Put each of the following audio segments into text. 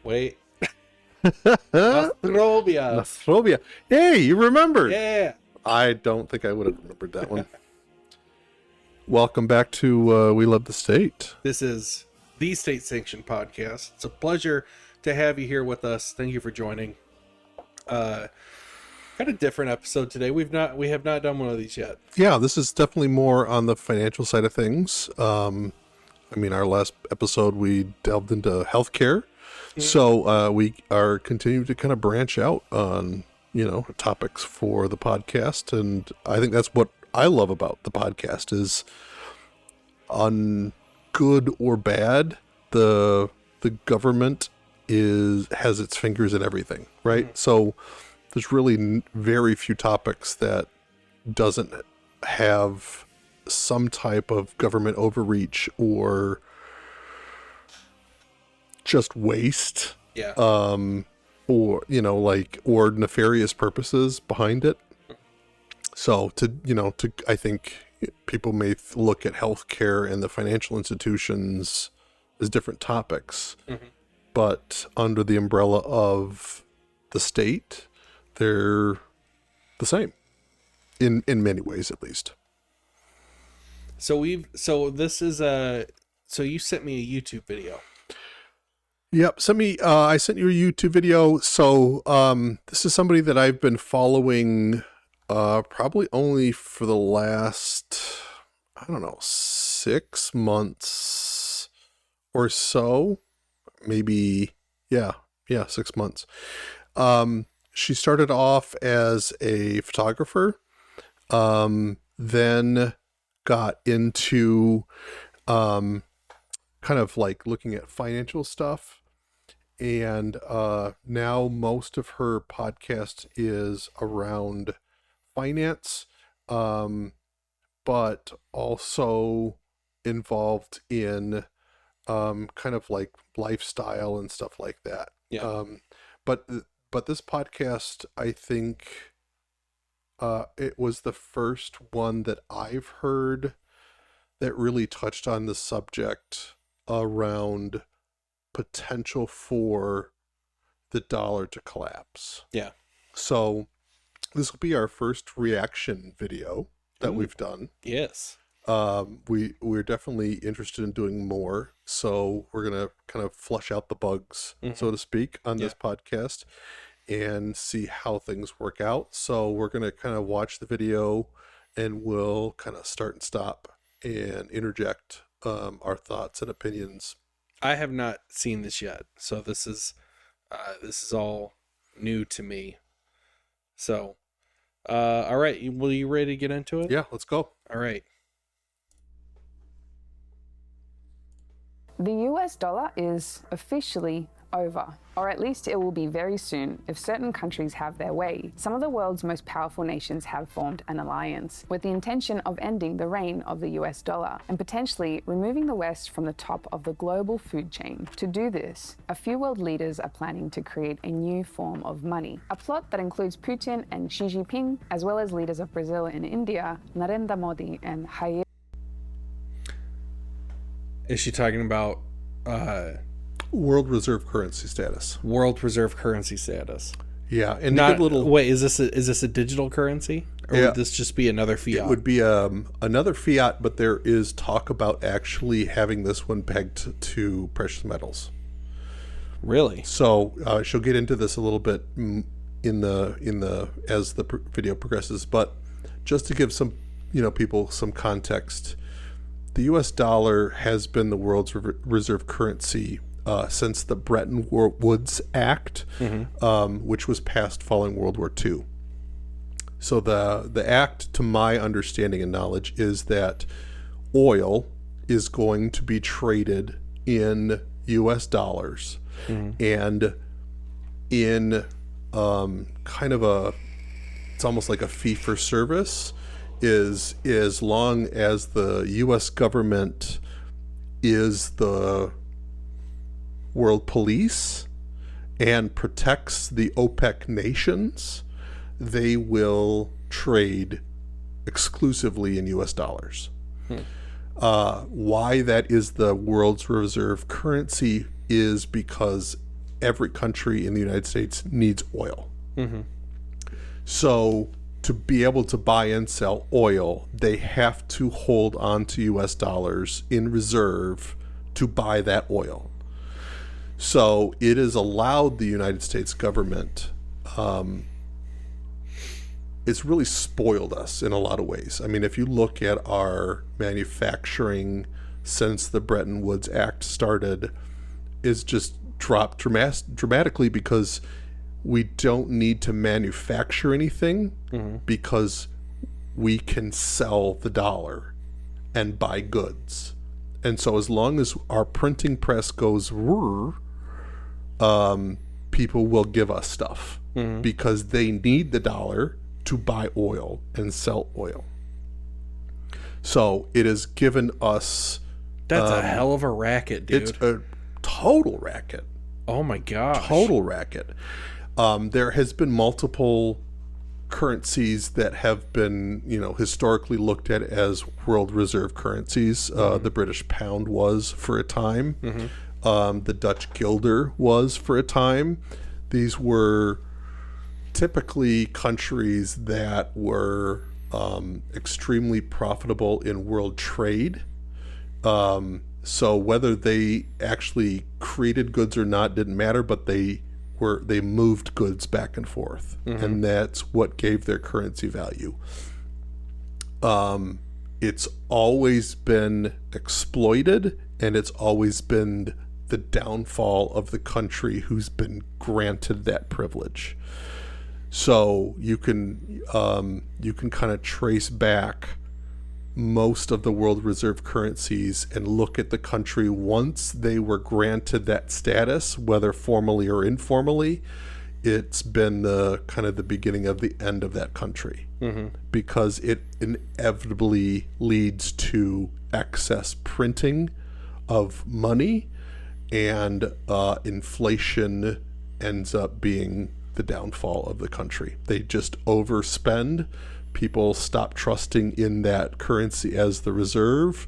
Wait. Nostrovia. Nostrovia. Hey, you remembered. Yeah. I don't think I would have remembered that one. Welcome back to We Love the State. This is the State Sanctioned Podcast. It's a pleasure to have you here with us. Thank you for joining. Got a different episode today. We have not done one of these yet. Yeah, this is definitely more on the financial side of things. Our last episode we delved into healthcare. So we are continuing to kind of branch out on, topics for the podcast. And I think that's what I love about the podcast is on good or bad, the government has its fingers in everything, right? Mm-hmm. So there's really very few topics that doesn't have some type of government overreach or just waste, or nefarious purposes behind it. So I think people may look at healthcare and the financial institutions as different topics, but under the umbrella of the state, they're the same in many ways, at least. So you sent me a YouTube video. Yep. I sent you a YouTube video. So, this is somebody that I've been following, probably only for the last, 6 months or so, maybe. Yeah. 6 months. She started off as a photographer, then got into, kind of like looking at financial stuff. And now most of her podcast is around finance, but also involved in kind of like lifestyle and stuff like that. Yeah. But this podcast, I think it was the first one that I've heard that really touched on the subject around potential for the dollar to collapse. Yeah. So this will be our first reaction video that we've done. Yes. We're definitely interested in doing more. So we're going to kind of flush out the bugs, so to speak, on this podcast and see how things work out. So we're going to kind of watch the video and we'll kind of start and stop and interject our thoughts and opinions. I have not seen this yet, so this is all new to me. So, all right, you ready to get into it? Yeah, let's go. All right. The US dollar is officially over, or at least it will be very soon if certain countries have their way. Some of the world's most powerful nations have formed an alliance with the intention of ending the reign of the US dollar and potentially removing the West from the top of the global food chain. To do this, a few world leaders are planning to create a new form of money, a plot that includes Putin and Xi Jinping, as well as leaders of Brazil and India, Narendra Modi and Jair. Is she talking about World Reserve Currency status? World Reserve Currency status. Yeah, and not wait. Is this a digital currency, or would this just be another fiat? It would be another fiat, but there is talk about actually having this one pegged to precious metals. Really? So she'll get into this a little bit in the as the video progresses, but just to give some people some context, the U.S. dollar has been the world's reserve currency since the Bretton Woods Act, which was passed following World War II. So the act, to my understanding and knowledge, is that oil is going to be traded in U.S. dollars, and in kind of it's almost like a fee for service, is as long as the U.S. government is the world police and protects the OPEC nations, they will trade exclusively in U.S. dollars. Why that is the world's reserve currency is because every country in the United States needs oil. So to be able to buy and sell oil, they have to hold on to US dollars in reserve to buy that oil. So it has allowed the United States government, it's really spoiled us in a lot of ways. I mean, if you look at our manufacturing since the Bretton Woods Act started, is just dropped dramatically because we don't need to manufacture anything because we can sell the dollar and buy goods. And so as long as our printing press goes, people will give us stuff because they need the dollar to buy oil and sell oil. So it has given us... That's a hell of a racket, dude. It's a total racket. Oh my gosh. Total racket. There has been multiple currencies that have been, historically looked at as world reserve currencies. The British pound was for a time. The Dutch guilder was for a time. These were typically countries that were extremely profitable in world trade. So whether they actually created goods or not didn't matter, but they moved goods back and forth, and that's what gave their currency value. It's always been exploited, and it's always been the downfall of the country who's been granted that privilege. So you can kind of trace back most of the world reserve currencies and look at the country once they were granted that status, whether formally or informally. It's been the kind of the beginning of the end of that country, because it inevitably leads to excess printing of money, and inflation ends up being the downfall of the country. They just overspend. People stop trusting in that currency as the reserve.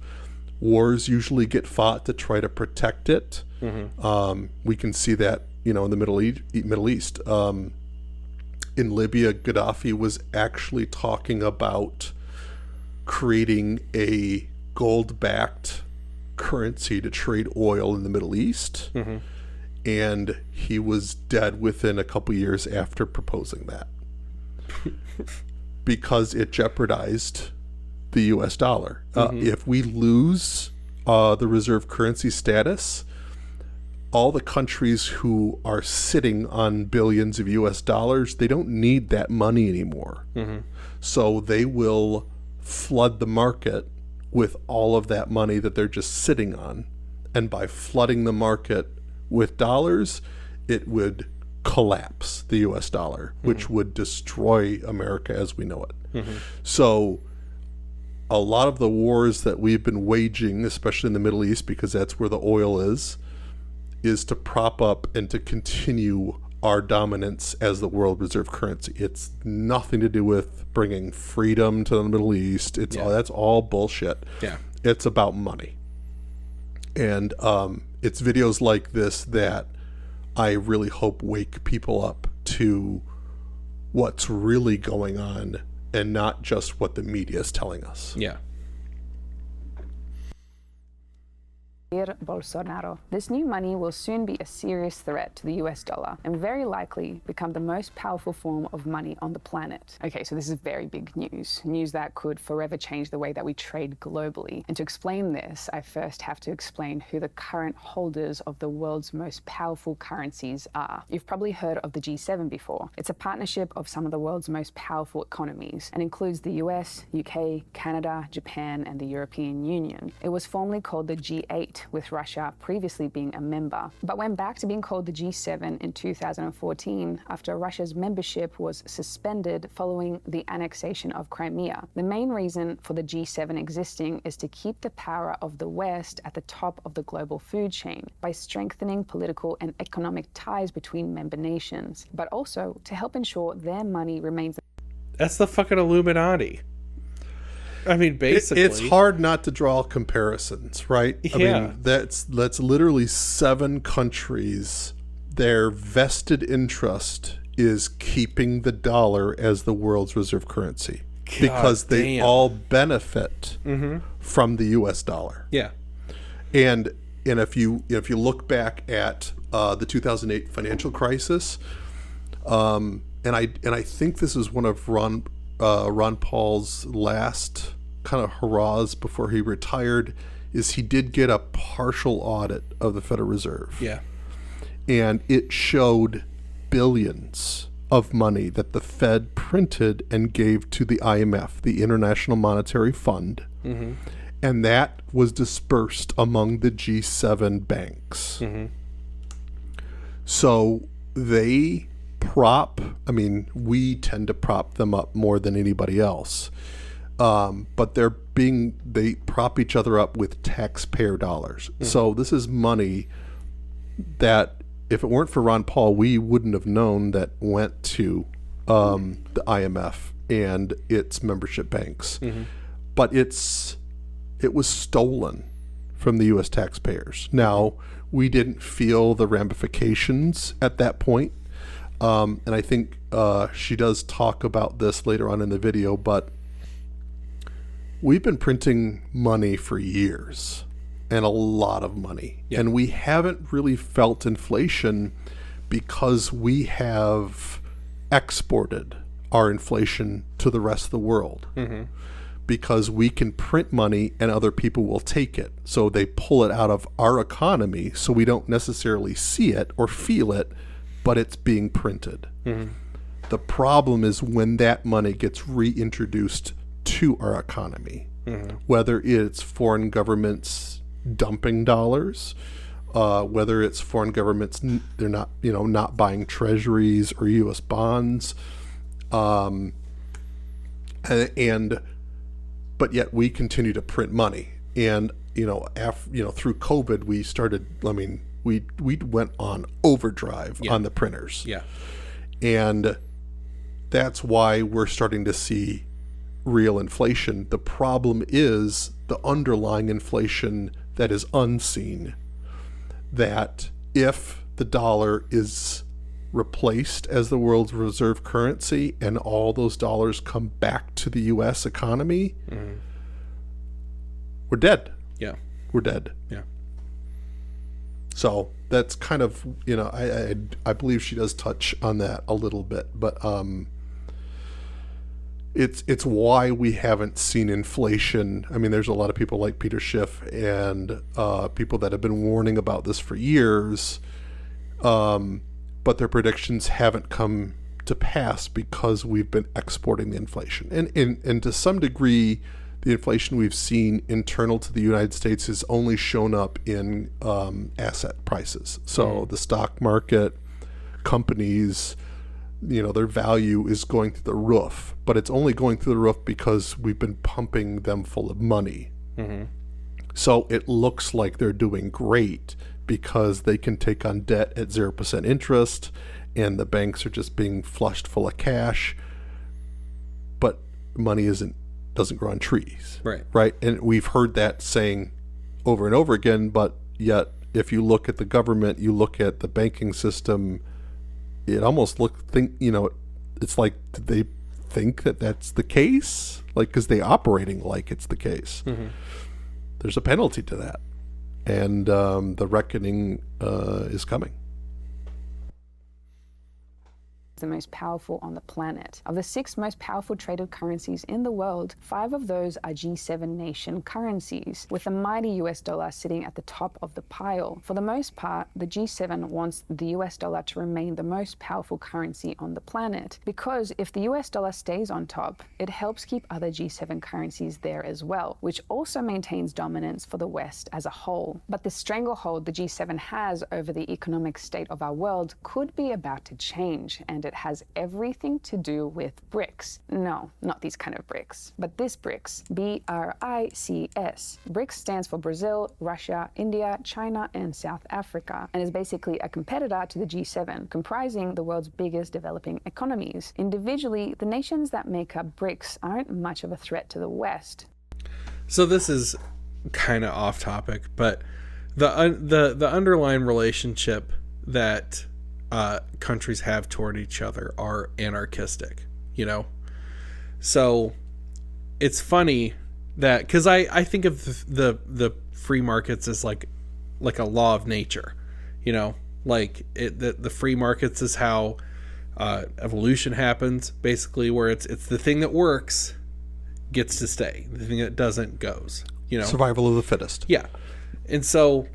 Wars usually get fought to try to protect it. We can see that, in the Middle East. In Libya, Gaddafi was actually talking about creating a gold-backed currency to trade oil in the Middle East. And he was dead within a couple years after proposing that. Because it jeopardized the US dollar. If we lose the reserve currency status, all the countries who are sitting on billions of US dollars, they don't need that money anymore. So they will flood the market with all of that money that they're just sitting on. And by flooding the market with dollars, it would collapse the US dollar, which would destroy America as we know it. So a lot of the wars that we've been waging, especially in the Middle East, because that's where the oil is to prop up and to continue our dominance as the world reserve currency. It's nothing to do with bringing freedom to the Middle East. That's all bullshit. It's about money. And it's videos like this that I really hope wake people up to what's really going on and not just what the media is telling us. Bolsonaro. This new money will soon be a serious threat to the US dollar and very likely become the most powerful form of money on the planet. Okay, so this is very big news. News that could forever change the way that we trade globally. And to explain this, I first have to explain who the current holders of the world's most powerful currencies are. You've probably heard of the G7 before. It's a partnership of some of the world's most powerful economies and includes the US, UK, Canada, Japan, and the European Union. It was formerly called the G8, with Russia previously being a member, but went back to being called the G7 in 2014 after Russia's membership was suspended following the annexation of Crimea. The main reason for the G7 existing is to keep the power of the West at the top of the global food chain by strengthening political and economic ties between member nations, but also to help ensure their money remains. That's the fucking Illuminati. I mean, basically, it's hard not to draw comparisons, right? I mean, that's literally 7 countries their vested interest is keeping the dollar as the world's reserve currency because they all benefit from the U.S. dollar. Yeah. And if you look back at the 2008 financial crisis, and I think this is one of Ron Paul's last kind of hurrahs before he retired, is he did get a partial audit of the Federal Reserve. Yeah. And it showed billions of money that the Fed printed and gave to the IMF, the International Monetary Fund. Mm-hmm. And that was dispersed among the G7 banks. Mm-hmm. So we tend to prop them up more than anybody else. But they prop each other up with taxpayer dollars. Mm-hmm. So this is money that, if it weren't for Ron Paul, we wouldn't have known that went to the IMF and its membership banks. Mm-hmm. But it was stolen from the U.S. taxpayers. Now, we didn't feel the ramifications at that point. And I think she does talk about this later on in the video, but we've been printing money for years, and a lot of money. Yeah. And we haven't really felt inflation because we have exported our inflation to the rest of the world. Mm-hmm. Because we can print money and other people will take it. So they pull it out of our economy, so we don't necessarily see it or feel it, but it's being printed. Mm-hmm. The problem is when that money gets reintroduced to our economy, whether it's foreign governments dumping dollars, whether it's foreign governments, they're not buying treasuries or U.S. bonds, but yet we continue to print money. And through COVID, we started. We went on overdrive on the printers. Yeah, and that's why we're starting to see real inflation. The problem is the underlying inflation that is unseen, that if the dollar is replaced as the world's reserve currency and all those dollars come back to the U.S. economy, we're dead. Yeah. We're dead. Yeah. So that's kind of, I believe she does touch on that a little bit, but it's why we haven't seen inflation. I mean, there's a lot of people like Peter Schiff and people that have been warning about this for years, but their predictions haven't come to pass because we've been exporting the inflation. And to some degree, the inflation we've seen internal to the United States has only shown up in asset prices. So the stock market, companies, their value is going through the roof, but it's only going through the roof because we've been pumping them full of money. Mm-hmm. So it looks like they're doing great because they can take on debt at 0% interest and the banks are just being flushed full of cash, but money doesn't grow on trees. Right. And we've heard that saying over and over again, but yet if you look at the government, you look at the banking system, it almost it's like, do they think that that's the case? Like, because they're operating like it's the case. Mm-hmm. There's a penalty to that. And the reckoning is coming. The most powerful on the planet. Of the 6 most powerful traded currencies in the world, 5 of those are G7 nation currencies, with the mighty US dollar sitting at the top of the pile. For the most part, the G7 wants the US dollar to remain the most powerful currency on the planet, because if the US dollar stays on top, it helps keep other G7 currencies there as well, which also maintains dominance for the West as a whole. But the stranglehold the G7 has over the economic state of our world could be about to change, and it has everything to do with BRICS. No, not these kind of BRICS, but this BRICS, B-R-I-C-S. BRICS stands for Brazil, Russia, India, China, and South Africa, and is basically a competitor to the G7, comprising the world's biggest developing economies. Individually, the nations that make up BRICS aren't much of a threat to the West. So this is kind of off topic, but the underlying relationship that countries have toward each other are anarchistic, So it's funny that, because I think of the free markets as like a law of nature, like the free markets is how evolution happens, basically, where it's the thing that works gets to stay, the thing that doesn't goes, Survival of the fittest. Yeah. And so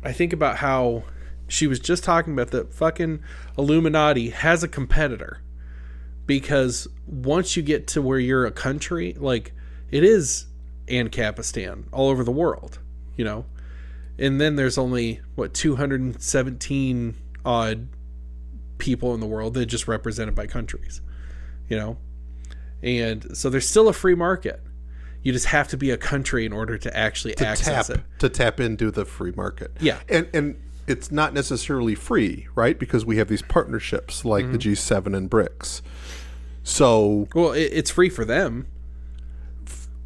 I think about how she was just talking about the fucking Illuminati has a competitor, because once you get to where you're a country, like it is Ancapistan all over the world, and then there's only 217 odd people in the world that are just represented by countries, and so there's still a free market. You just have to be a country in order to actually access it. To tap into the free market. Yeah. And it's not necessarily free, right? Because we have these partnerships like the G7 and BRICS. So... Well, it's free for them.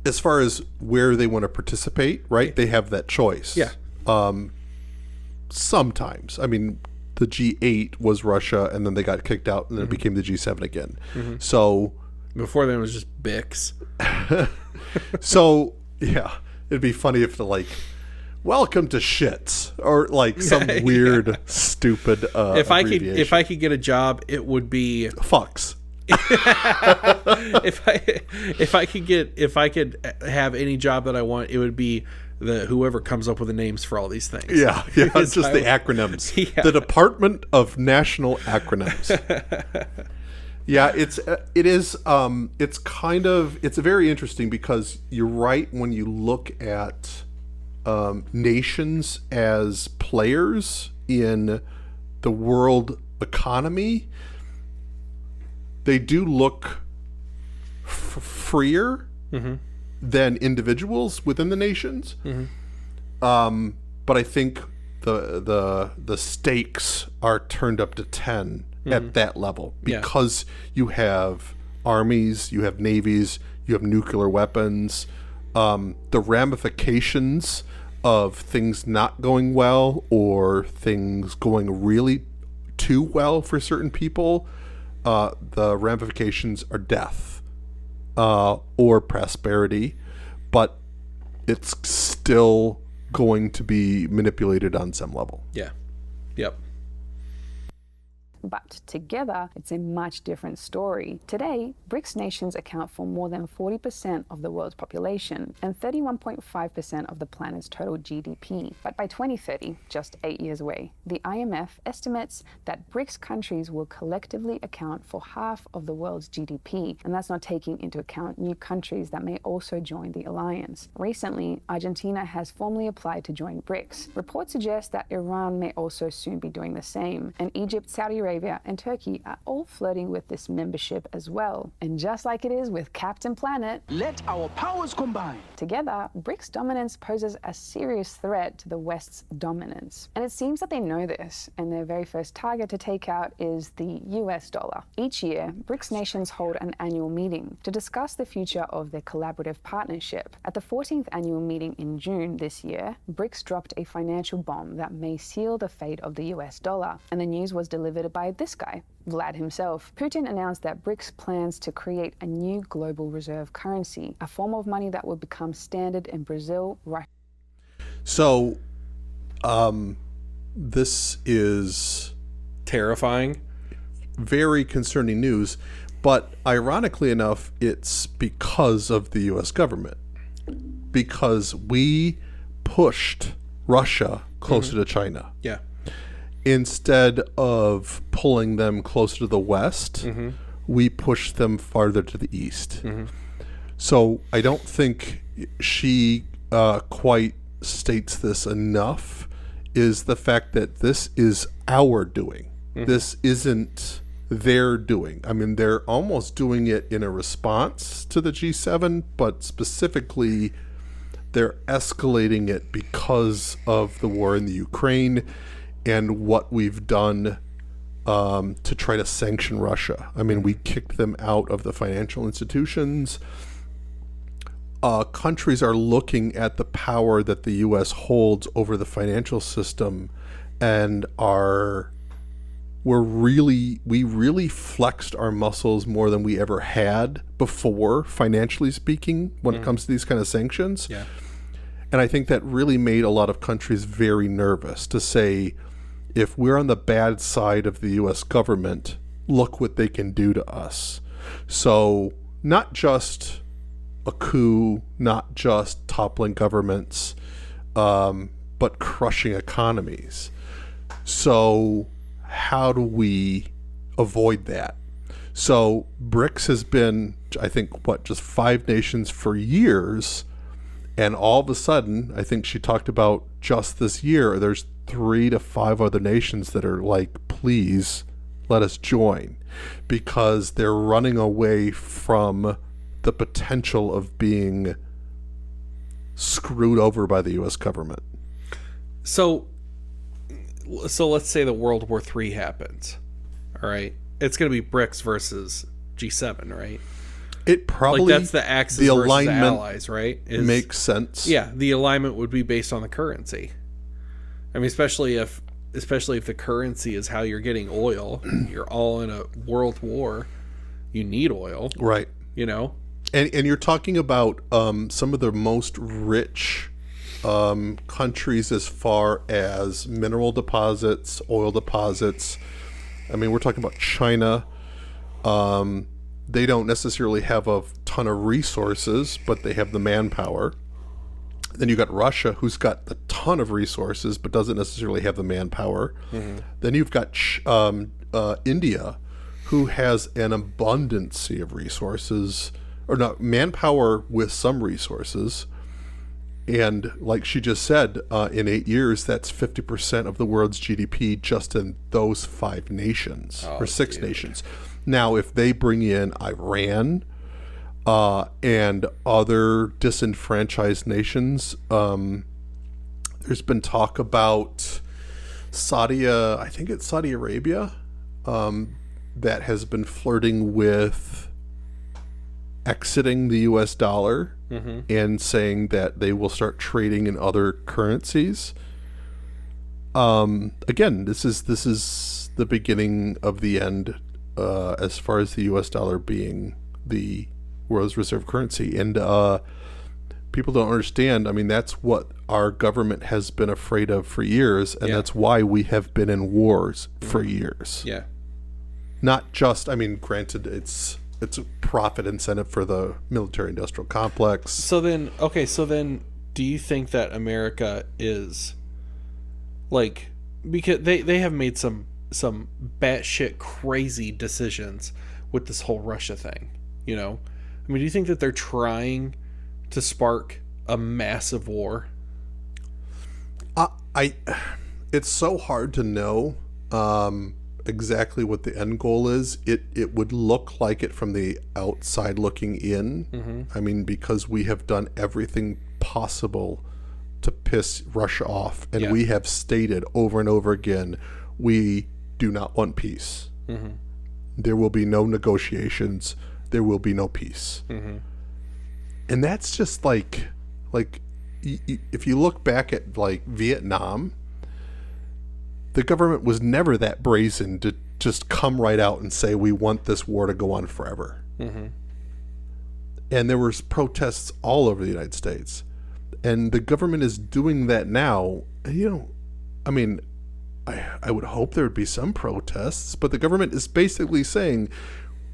As far as where they want to participate, right? They have that choice. Yeah. Sometimes. I mean, the G8 was Russia, and then they got kicked out, and then it became the G7 again. So... Before then, it was just BICS. So, yeah, it'd be funny if welcome to shits, or some weird, stupid if abbreviation. I could get a job, it would be fucks. if I could have any job that I want, it would be whoever comes up with the names for all these things. Yeah, just the acronyms. Yeah. The Department of National Acronyms. Yeah, it's very interesting, because you're right when you look at nations as players in the world economy. They do look freer than individuals within the nations, but I think the stakes are turned up to 10 at that level, because you have armies, you have navies, you have nuclear weapons. The ramifications of things not going well, or things going really too well for certain people, the ramifications are death or prosperity, but it's still going to be manipulated on some level. Yeah. Yep. But together, it's a much different story. Today, BRICS nations account for more than 40% of the world's population and 31.5% of the planet's total GDP. But by 2030, just 8 years away, the IMF estimates that BRICS countries will collectively account for half of the world's GDP, and that's not taking into account new countries that may also join the alliance. Recently, Argentina has formally applied to join BRICS. Reports suggest that Iran may also soon be doing the same, and Egypt, Saudi Arabia, and Turkey are all flirting with this membership as well. And just like it is with Captain Planet, let our powers combine. Together, BRICS dominance poses a serious threat to the West's dominance. And it seems that they know this, and their very first target to take out is the US dollar. Each year, BRICS nations hold an annual meeting to discuss the future of their collaborative partnership. At the 14th annual meeting in June this year, BRICS dropped a financial bomb that may seal the fate of the US dollar, and the news was delivered by this guy, Vlad himself. Putin announced that BRICS plans to create a new global reserve currency, a form of money that will become standard in Brazil, Russia. So, this is terrifying, very concerning news, but ironically enough, it's because of the U.S. government, because we pushed Russia closer to China. Yeah. Instead of pulling them closer to the West, we pushed them farther to the East. So I don't think she quite states this enough, is the fact that this is our doing. This isn't their doing. I mean, they're almost doing it in a response to the G7, but specifically they're escalating it because of the war in the Ukraine and what we've done to try to sanction Russia. I mean, we kicked them out of the financial institutions. Countries are looking at the power that the U.S. holds over the financial system and are we really flexed our muscles more than we ever had before, financially speaking, when it comes to these kind of sanctions. Yeah. And I think that really made a lot of countries very nervous to say, if we're on the bad side of the U.S. government, look what they can do to us. So not just a coup, not just toppling governments, but crushing economies. So how do we avoid that? So BRICS has been, I think, just 5 nations for years. And all of a sudden, I think she talked about just this year, there's 3 to 5 other nations that are like, please let us join, because they're running away from the potential of being screwed over by the U.S. government. So let's say that World War III happens. All right. It's going to be BRICS versus G7, right? It probably, like that's the Axis the versus alignment the Allies, right? Makes sense. Yeah, the alignment would be based on the currency. I mean, especially if the currency is how you're getting oil. You're all in a world war. You need oil, right? You know, and you're talking about some of the most rich countries as far as mineral deposits, oil deposits. I mean, we're talking about China. They don't necessarily have a ton of resources, but they have the manpower. Then you got Russia, who's got a ton of resources, but doesn't necessarily have the manpower. Mm-hmm. Then you've got India, who has an abundance of resources, or not manpower with some resources. And like she just said, in 8 years, that's 50% of the world's GDP just in those 5 nations, or 6 nations. Now, if they bring in Iran and other disenfranchised nations, there's been talk about I think it's Saudi Arabia, that has been flirting with exiting the U.S. dollar and saying that they will start trading in other currencies. Again, this is the beginning of the end as far as the U.S. dollar being the world's reserve currency. And people don't understand. I mean, that's what our government has been afraid of for years, and that's why we have been in wars for years. Yeah. Not just, I mean, granted, it's a profit incentive for the military-industrial complex. So then, do you think that America is, like, because they have made some batshit crazy decisions with this whole Russia thing, you know? I mean, do you think that they're trying to spark a massive war? It's so hard to know exactly what the end goal is. It would look like it from the outside looking in. Mm-hmm. I mean, because we have done everything possible to piss Russia off, and we have stated over and over again, we do not want peace. Mm-hmm. There will be no negotiations. There will be no peace. Mm-hmm. And that's just like if you look back at like Vietnam, the government was never that brazen to just come right out and say, we want this war to go on forever. Mm-hmm. And there was protests all over the United States. And the government is doing that now. You know, I mean, I would hope there would be some protests, but the government is basically saying,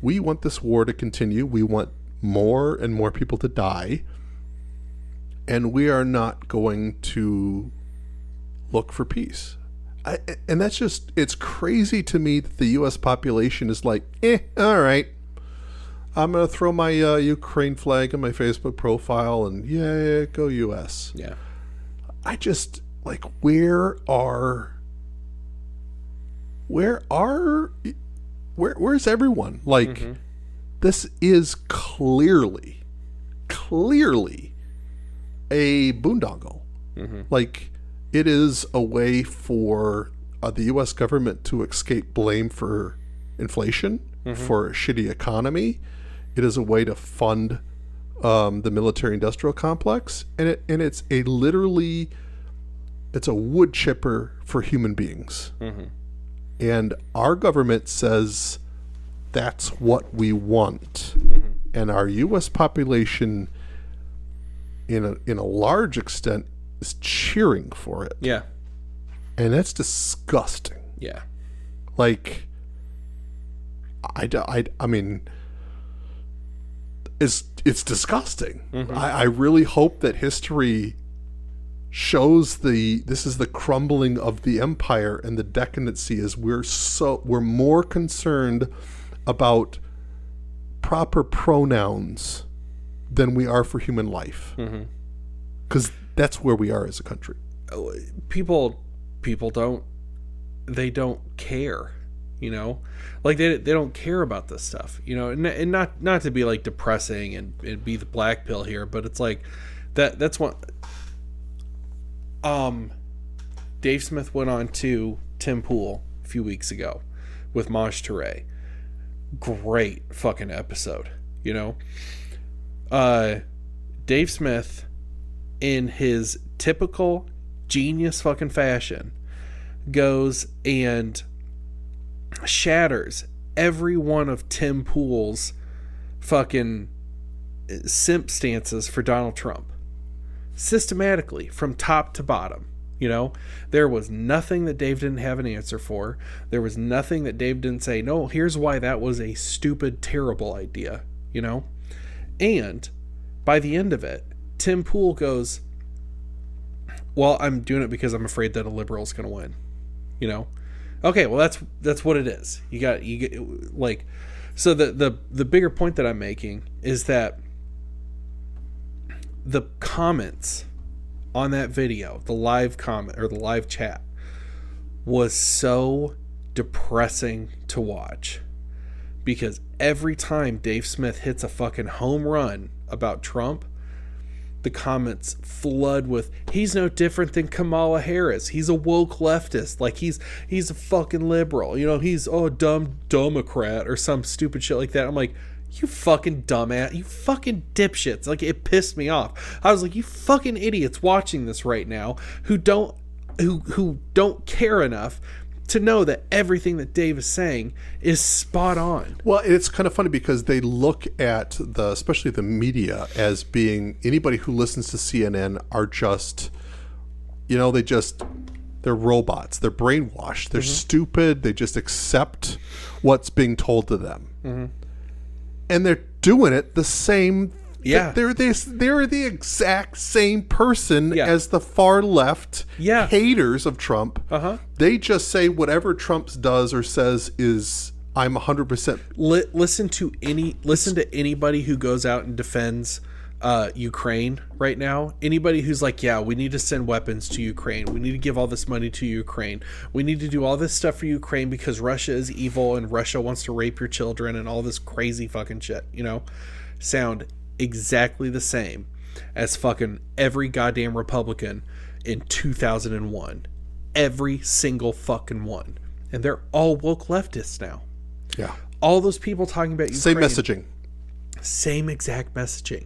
we want this war to continue. We want more and more people to die. And we are not going to look for peace. And that's just, it's crazy to me that the U.S. population is like, all right. I'm going to throw my Ukraine flag on my Facebook profile and yeah, go U.S. Yeah. I just, like, where's everyone? Like, this is clearly a boondoggle. Mm-hmm. Like, it is a way for the U.S. government to escape blame for inflation, for a shitty economy. It is a way to fund the military-industrial complex, and it's a wood chipper for human beings. Mm-hmm. And our government says that's what we want. And our U.S. population, in a large extent, is cheering for it. Yeah. And that's disgusting. Yeah. Like, I mean, it's disgusting. I really hope that history shows this is the crumbling of the empire, and the decadency is we're more concerned about proper pronouns than we are for human life, because that's where we are as a country. People don't care, like they don't care about this stuff, and not to be like depressing and be the black pill here, but it's like that's what Dave Smith went on to Tim Pool a few weeks ago with Maj Touré. Great fucking episode, Dave Smith, in his typical genius fucking fashion, goes and shatters every one of Tim Pool's fucking simp stances for Donald Trump. Systematically, from top to bottom. There was nothing that Dave didn't have an answer for. There was nothing that Dave didn't say, no, here's why that was a stupid, terrible idea, And by the end of it, Tim Pool goes, well, I'm doing it because I'm afraid that a liberal's going to win, Okay, well, that's what it is. You get like, so the bigger point that I'm making is that the comments on that video, the live comment or the live chat, was so depressing to watch, because every time Dave Smith hits a fucking home run about Trump, the comments flood with, he's no different than Kamala Harris. He's a woke leftist. Like he's a fucking liberal. He's a dumb Democrat or some stupid shit like that. I'm like, you fucking dumbass, you fucking dipshits. Like, it pissed me off. I was like, you fucking idiots watching this right now who don't care enough to know that everything that Dave is saying is spot on. Well, it's kind of funny because they look at especially the media, as being anybody who listens to CNN are just, they're robots. They're brainwashed. They're stupid. They just accept what's being told to them. And they're doing it the same. Yeah. They're the exact same person as the far left haters of Trump. They just say whatever Trump does or says is, I'm 100%. Listen to anybody who goes out and defends Ukraine right now. Anybody who's like, yeah, we need to send weapons to Ukraine. We need to give all this money to Ukraine. We need to do all this stuff for Ukraine because Russia is evil and Russia wants to rape your children and all this crazy fucking shit, sound exactly the same as fucking every goddamn Republican in 2001. Every single fucking one. And they're all woke leftists now. Yeah. All those people talking about Ukraine. Same messaging. Same exact messaging.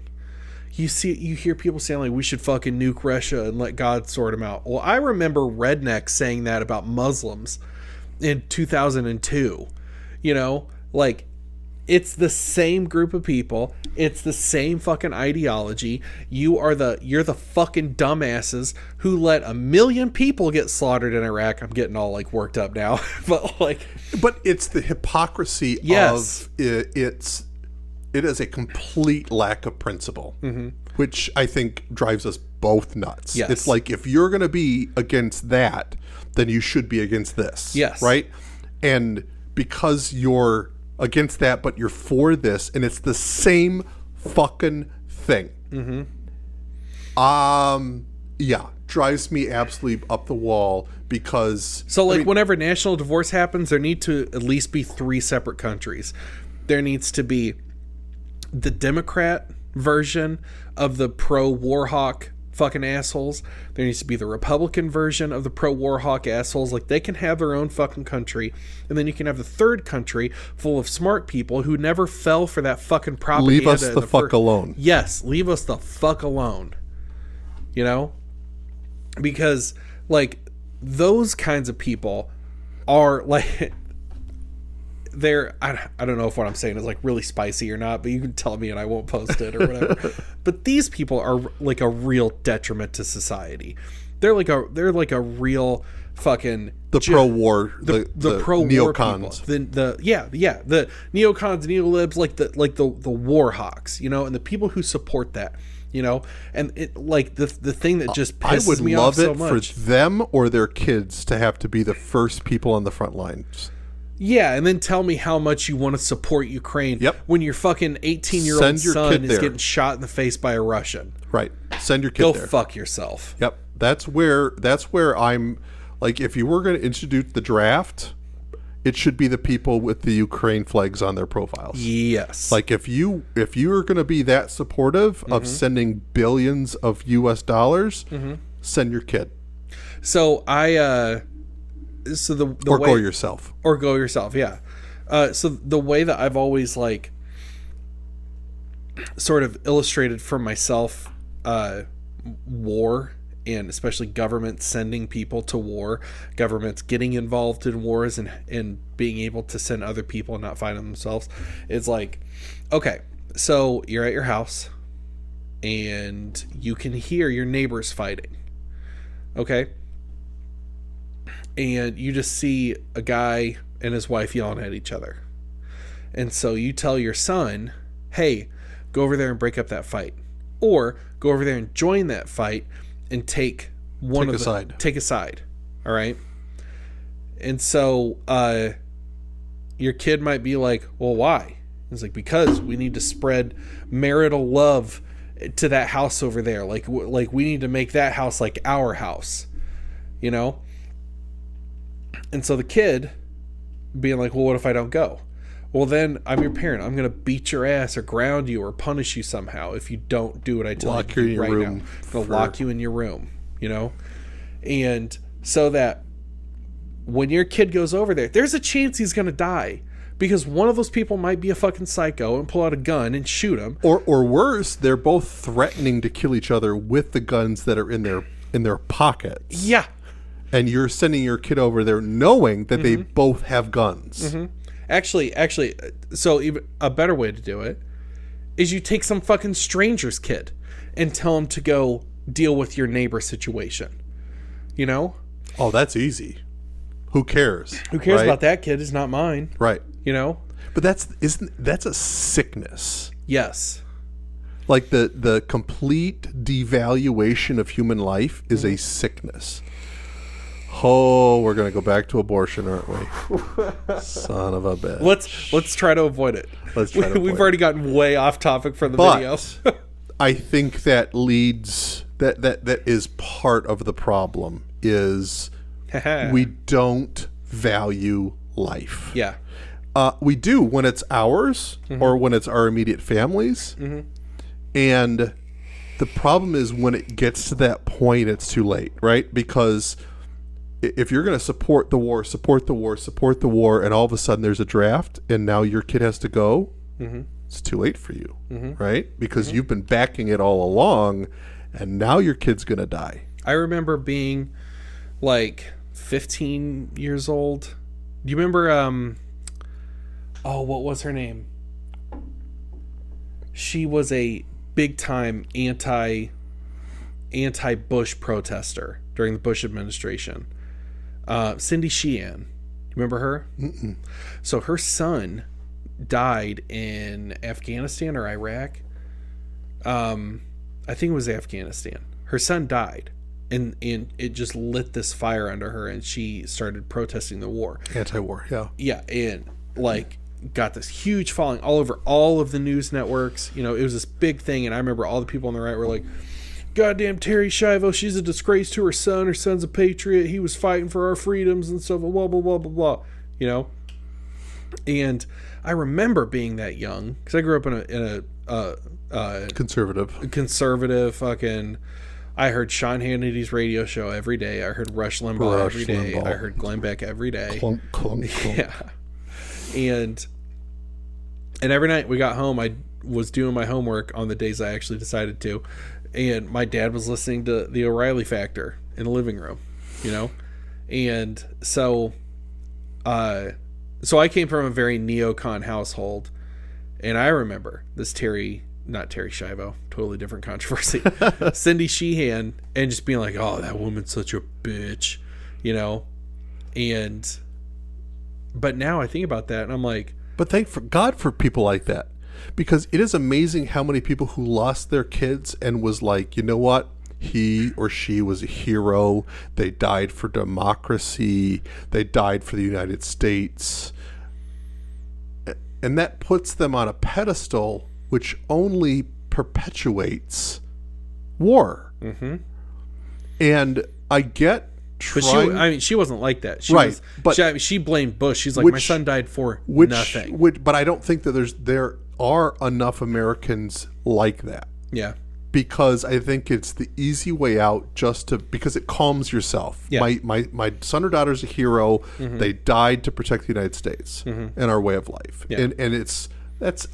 You hear people saying like, we should fucking nuke Russia and let God sort them out. Well, I remember rednecks saying that about Muslims in 2002. Like, it's the same group of people. It's the same fucking ideology. You're the fucking dumbasses who let 1 million people get slaughtered in Iraq. I'm getting all like worked up now, but it's the hypocrisy of it. It is a complete lack of principle, which I think drives us both nuts. Yes. It's like, if you're going to be against that, then you should be against this. Yes. Right? And because you're against that, but you're for this, and it's the same fucking thing. Drives me absolutely up the wall, because... So, whenever national divorce happens, there need to at least be 3 separate countries. There needs to be the Democrat version of the pro-war hawk fucking assholes. There needs to be the Republican version of the pro-war hawk assholes. Like, they can have their own fucking country, and then you can have the third country full of smart people who never fell for that fucking propaganda. Leave us the fuck alone. Yes, leave us the fuck alone. Because like, those kinds of people are like they're I don't know if what I'm saying is like really spicy or not, but you can tell me and I won't post it or whatever. But these people are like a real detriment to society. They're like a real fucking pro-war the pro-war neocons. The neocons, neolibs, like the war hawks, you know, and the people who support that, you know, and it like the thing that just pisses me off so much. I would love it for them or their kids to have to be the first people on the front lines. Yeah, and then tell me how much you want to support Ukraine when your fucking 18-year-old son is getting shot in the face by a Russian. Right. Send your kid there. Go fuck yourself. Yep. That's where I'm like, if you were going to institute the draft, it should be the people with the Ukraine flags on their profiles. Yes. Like if you are going to be that supportive of sending billions of US dollars, send your kid. So the or way, go yourself. Or go yourself, yeah. So the way that I've always like sort of illustrated for myself war, and especially governments sending people to war, governments getting involved in wars and being able to send other people and not fight them themselves, is like, okay, so you're at your house and you can hear your neighbors fighting. Okay? And you just see a guy and his wife yelling at each other. And so you tell your son, hey, go over there and break up that fight. Or go over there and join that fight and take a side. All right? And so your kid might be like, well, why? It's like, because we need to spread marital love to that house over there. Like we need to make that house like our house. You know? And so the kid being like, well, what if I don't go? Well, then I'm your parent. I'm going to beat your ass or ground you or punish you somehow if you don't do what I tell you to do right now. I'm going to lock you in your room, you know? And so that when your kid goes over there, there's a chance he's going to die because one of those people might be a fucking psycho and pull out a gun and shoot him. Or worse, they're both threatening to kill each other with the guns that are in their pockets. Yeah. And you're sending your kid over there knowing that they both have guns. Actually, so even a better way to do it is you take some fucking stranger's kid and tell him to go deal with your neighbor situation. You know? Oh, that's easy. Who cares? Who cares about that kid? It's not mine. Right. You know? But that's a sickness. Yes. Like the complete devaluation of human life is a sickness. Oh, we're gonna go back to abortion, aren't we? Son of a bitch. Let's try to avoid it. We've already gotten way off topic for the video. I think that is part of the problem is we don't value life. Yeah. We do when it's ours or when it's our immediate families. And the problem is when it gets to that point, it's too late, right? Because if you're going to support the war, and all of a sudden there's a draft and now your kid has to go, it's too late for you, right? Because you've been backing it all along and now your kid's going to die. I remember being like 15 years old. Do you remember, what was her name? She was a big time anti-Bush protester during the Bush administration. Cindy Sheehan. You remember her? Mm-mm. So her son died in Afghanistan or Iraq. I think it was Afghanistan. Her son died, and it just lit this fire under her, and she started protesting the war. Anti-war, yeah. Yeah, and like got this huge following all over all of the news networks. You know, it was this big thing, and I remember all the people on the right were like, goddamn Terry Schiavo, she's a disgrace to her son. Her son's a patriot. He was fighting for our freedoms and stuff, blah, blah, blah, blah, blah. You know? And I remember being that young, because I grew up in a conservative fucking... I heard Sean Hannity's radio show every day. I heard Rush Limbaugh every day. I heard Glenn Beck every day. Clunk, clunk, clunk. Yeah. And every night we got home, I was doing my homework on the days I actually decided to. And my dad was listening to the O'Reilly Factor in the living room, you know? And so So I came from a very neocon household, and I remember this not Terry Schiavo, totally different controversy, Cindy Sheehan, and just being like, oh, that woman's such a bitch, you know? But now I think about that, and I'm like... But thank God for people like that, because it is amazing how many people who lost their kids and was like, you know what? He or she was a hero. They died for democracy. They died for the United States. And that puts them on a pedestal, which only perpetuates war. Mm-hmm. And I get But she wasn't like that. She blamed Bush. She's like, my son died for nothing. But I don't think that there are enough Americans like that. Yeah. Because I think it's the easy way out, because it calms yourself. Yeah. My son or daughter's a hero. Mm-hmm. They died to protect the United States and our way of life. Yeah. And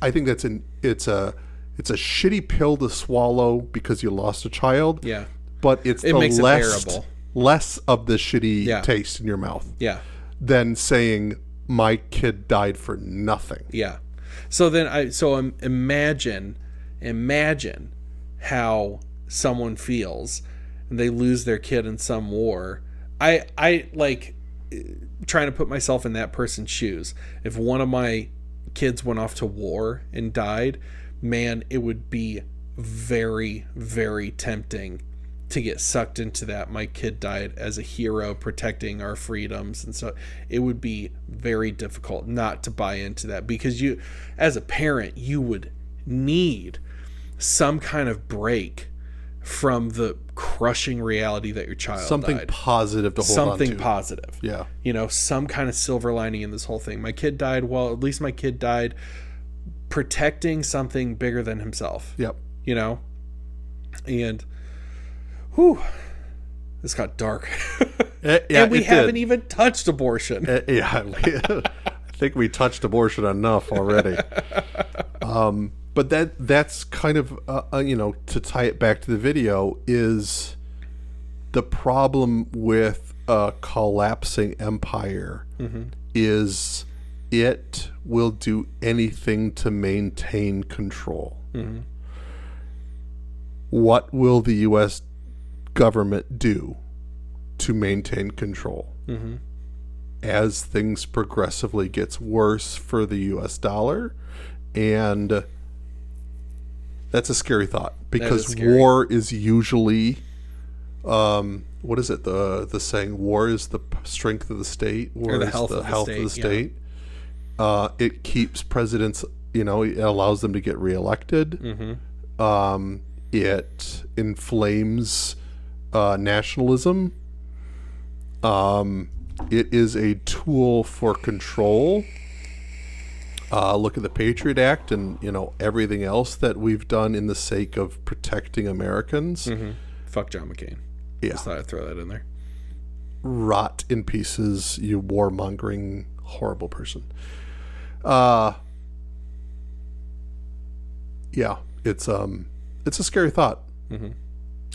I think it's a shitty pill to swallow because you lost a child. Yeah. But it makes it bearable. Less of the shitty taste in your mouth. Yeah. Than saying my kid died for nothing. Yeah. So imagine how someone feels and they lose their kid in some war. I like trying to put myself in that person's shoes. If one of my kids went off to war and died, man, it would be very, very tempting to get sucked into that. My kid died as a hero protecting our freedoms, and so it would be very difficult not to buy into that, because you, as a parent, you would need some kind of break from the crushing reality that your child died. Positive to hold on to. Something positive. Yeah. You know, some kind of silver lining in this whole thing. My kid died, well, at least my kid died protecting something bigger than himself. Yep. You know? And whew, this got dark. And we haven't even touched abortion. I think we touched abortion enough already. But that's kind of, to tie it back to the video, is the problem with a collapsing empire is it will do anything to maintain control. Mm-hmm. What will the U.S. government do to maintain control? Mm-hmm. As things progressively gets worse for the U.S. dollar, and that's a scary thought, because war is usually, what is it? The saying, war is the strength of the state, war is the health of the state. Yeah. It keeps presidents, it allows them to get reelected. Mm-hmm. It inflames nationalism. It is a tool for control. Look at the Patriot Act and, everything else that we've done in the sake of protecting Americans. Mm-hmm. Fuck John McCain. Yeah. Just thought I'd throw that in there. Rot in pieces, you warmongering, horrible person. Yeah, it's a scary thought. Mm-hmm.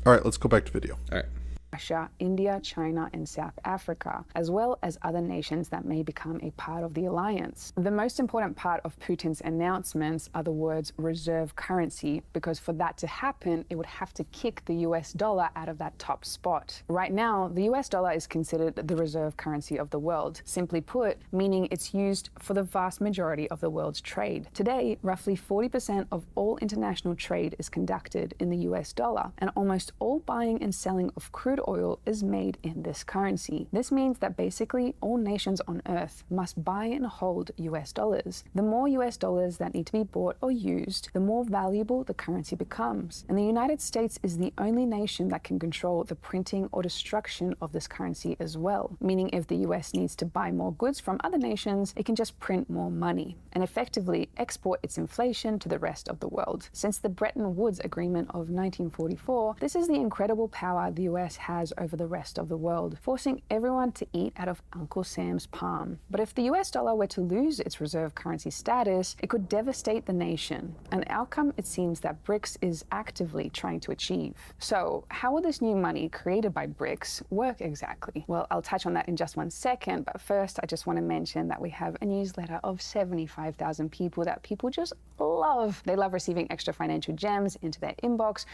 All right, let's go back to video. All right. Russia, India, China, and South Africa, as well as other nations that may become a part of the alliance. The most important part of Putin's announcements are the words reserve currency, because for that to happen, it would have to kick the US dollar out of that top spot. Right now, the US dollar is considered the reserve currency of the world. Simply put, meaning it's used for the vast majority of the world's trade. Today, roughly 40% of all international trade is conducted in the US dollar, and almost all buying and selling of crude oil is made in this currency. This means that basically all nations on Earth must buy and hold US dollars. The more US dollars that need to be bought or used, the more valuable the currency becomes. And the United States is the only nation that can control the printing or destruction of this currency as well. Meaning if the US needs to buy more goods from other nations, it can just print more money and effectively export its inflation to the rest of the world. Since the Bretton Woods Agreement of 1944, this is the incredible power the US has has over the rest of the world, forcing everyone to eat out of Uncle Sam's palm. But if the US dollar were to lose its reserve currency status, it could devastate the nation, an outcome it seems that BRICS is actively trying to achieve. So how will this new money created by BRICS work exactly? Well, I'll touch on that in just one second, but first I just want to mention that we have a newsletter of 75,000 people that people just love. They love receiving extra financial gems into their inbox.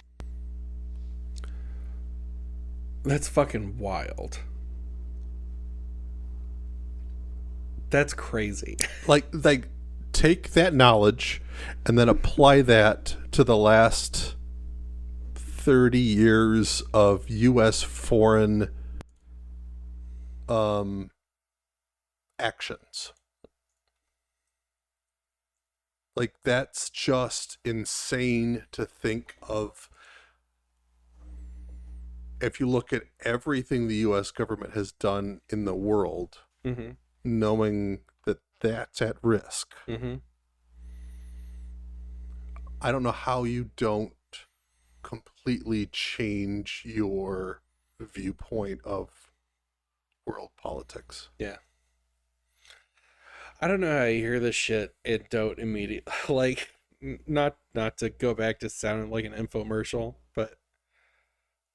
That's fucking wild. That's crazy. Like take that knowledge and then apply that to the last 30 years of U.S. foreign actions. Like, that's just insane to think of. If you look at everything the U.S. government has done in the world, knowing that that's at risk, I don't know how you don't completely change your viewpoint of world politics. Yeah. I don't know how you hear this shit and don't immediately, like, not to go back to sounding like an infomercial, but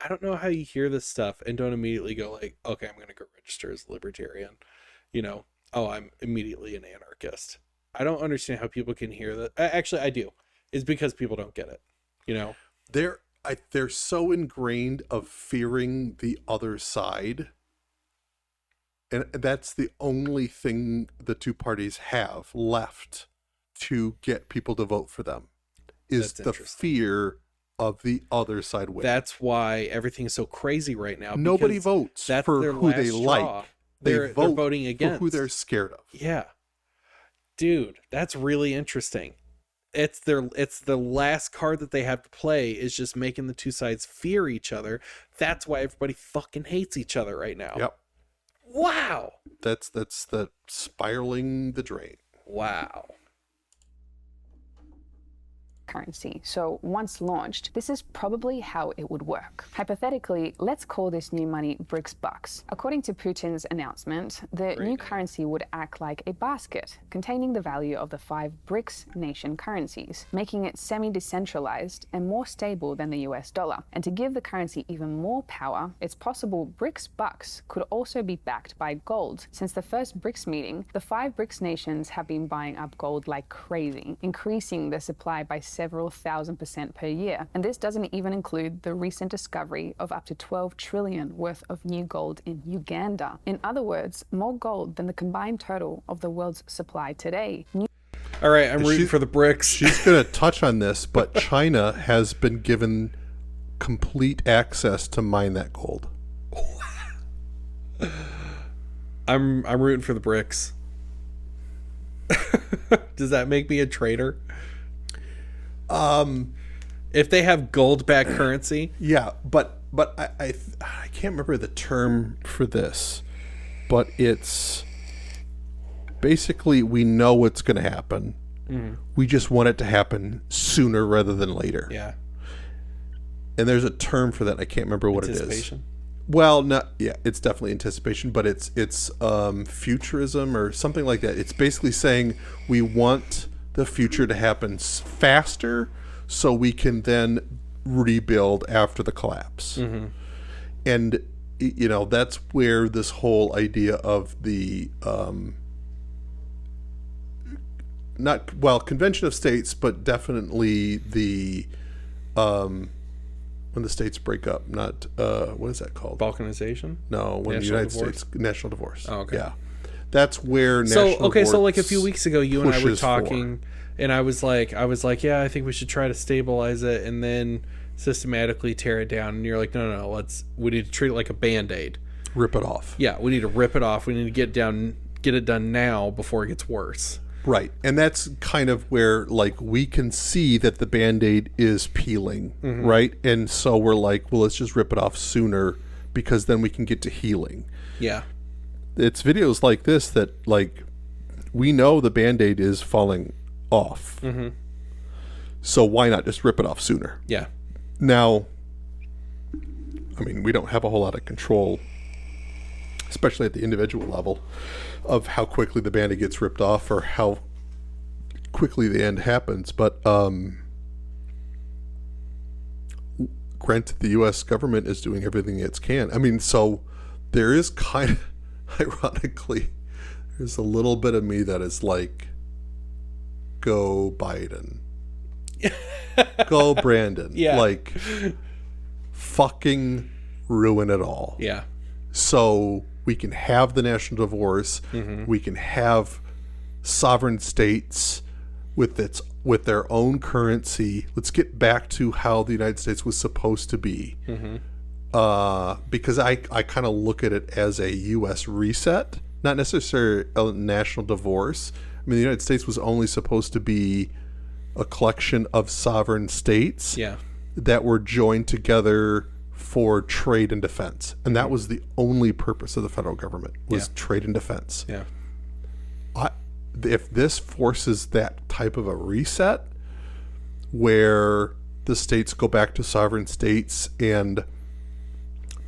I don't know how you hear this stuff and don't immediately go like, okay, I'm going to go register as a libertarian. You know, oh, I'm immediately an anarchist. I don't understand how people can hear that. Actually, I do. It's because people don't get it. You know, they're so ingrained of fearing the other side. And that's the only thing the two parties have left to get people to vote for them, is the fear of the other side winning. That's why everything's so crazy right now. Nobody votes for who they like. They're voting against who they're scared of. Yeah. Dude, that's really interesting. It's the last card that they have to play is just making the two sides fear each other. That's why everybody fucking hates each other right now. Yep. Wow. That's the spiraling the drain. Wow. Currency. So once launched, this is probably how it would work. Hypothetically, let's call this new money BRICS bucks. According to Putin's announcement, the new currency would act like a basket containing the value of the 5 BRICS nation currencies, making it semi-decentralized and more stable than the US dollar. And to give the currency even more power, it's possible BRICS bucks could also be backed by gold. Since the first BRICS meeting, the 5 BRICS nations have been buying up gold like crazy, increasing the supply by several 1,000% per year. And this doesn't even include the recent discovery of up to 12 trillion worth of new gold in Uganda. In other words, more gold than the combined total of the world's supply today. All right, I'm rooting for the BRICS. She's going to touch on this, but China has been given complete access to mine that gold. I'm rooting for the BRICS. Does that make me a traitor? If they have gold-backed currency, yeah, but I can't remember the term for this, but it's basically we know what's going to happen. We just want it to happen sooner rather than later. Yeah, and there's a term for that. I can't remember what it is. Well, it's definitely anticipation, but it's futurism or something like that. It's basically saying we want the future to happen faster so we can then rebuild after the collapse. And you know, that's where this whole idea of the convention of states, but definitely the when the states break up, not what is that called? Balkanization? No, when the United States national divorce. Oh, okay. Yeah. That's where national divorce. So like a few weeks ago, you and I were talking, and I was like, yeah, I think we should try to stabilize it and then systematically tear it down. And you're like, no, we need to treat it like a Band-Aid. Rip it off. Yeah, we need to rip it off. We need to get it done now before it gets worse. Right. And that's kind of where, like, we can see that the Band-Aid is peeling, right? And so we're like, well, let's just rip it off sooner because then we can get to healing. Yeah. It's videos like this that, like, we know the Band-Aid is falling off. So why not just rip it off sooner? Yeah. Now, I mean, we don't have a whole lot of control, especially at the individual level, of how quickly the Band-Aid gets ripped off or how quickly the end happens. But granted, the U.S. government is doing everything it can. I mean, so there is kind of, ironically, there's a little bit of me that is like, go Biden. Go Brandon. Yeah. Like, fucking ruin it all. Yeah. So we can have the national divorce. We can have sovereign states with their own currency. Let's get back to how the United States was supposed to be. Because I kind of look at it as a U.S. reset, not necessarily a national divorce. I mean, the United States was only supposed to be a collection of sovereign states that were joined together for trade and defense. And that was the only purpose of the federal government, was trade and defense. Yeah. If this forces that type of a reset where the states go back to sovereign states and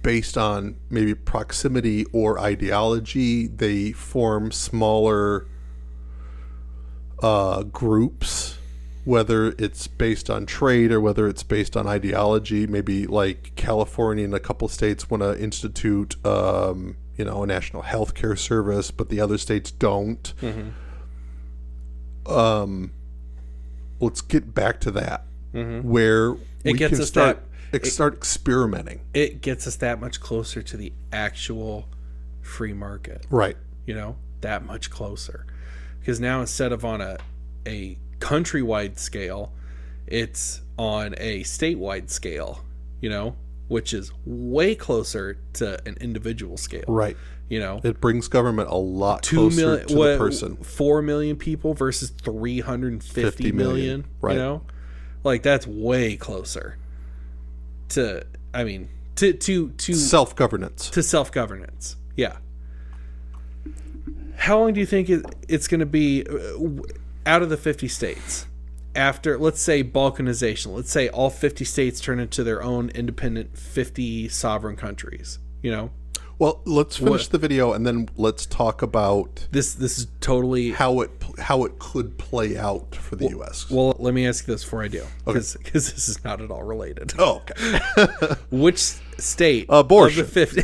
based on maybe proximity or ideology, they form smaller groups, whether it's based on trade or whether it's based on ideology. Maybe like California and a couple states want to institute, a national health care service, but the other states don't. Let's get back to that, where we can start experimenting. It gets us that much closer to the actual free market. Right. That much closer. Because now instead of on a countrywide scale, it's on a statewide scale, which is way closer to an individual scale. Right. It brings government a lot 2 closer million, to the person. 4 million people versus 350 million. Right. Like that's way closer to self-governance. To self-governance. Yeah. How long do you think it's going to be out of the 50 states? After, let's say, balkanization, let's say all 50 states turn into their own independent 50 sovereign countries, Well, let's finish the video and then let's talk about this is totally how it could play out for the U.S. Well, let me ask you this before I do, because Okay. this is not at all related. Oh, okay. Which state Abortion. of the 50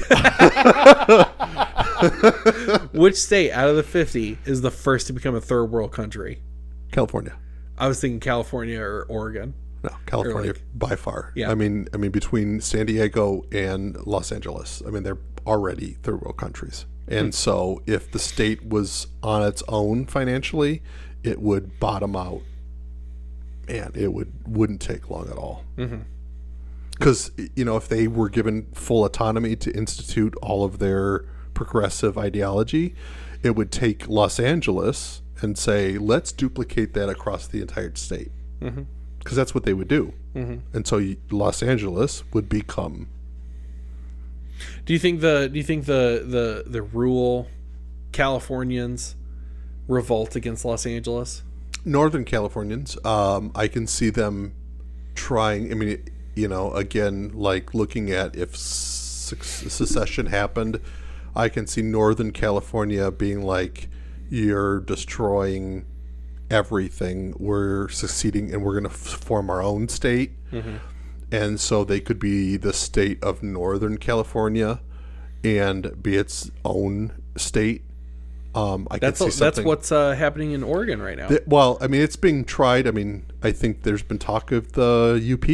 which state out of the 50 is the first to become a third world country? California. I was thinking California or Oregon. No, California by far. Yeah. I mean between San Diego and Los Angeles, they're already third world countries. And so if the state was on its own financially, it would bottom out. Man, it wouldn't take long at all. Because, if they were given full autonomy to institute all of their progressive ideology, it would take Los Angeles and say, let's duplicate that across the entire state. Because that's what they would do. And so Los Angeles would become. Do you think the rural Californians revolt against Los Angeles? Northern Californians, I can see them trying. Again, like looking at if secession happened, I can see Northern California being like, you're destroying everything. We're seceding and we're going to form our own state. And so they could be the state of Northern California and be its own state. That's what's happening in Oregon right now. It's being tried. I think there's been talk of the UP.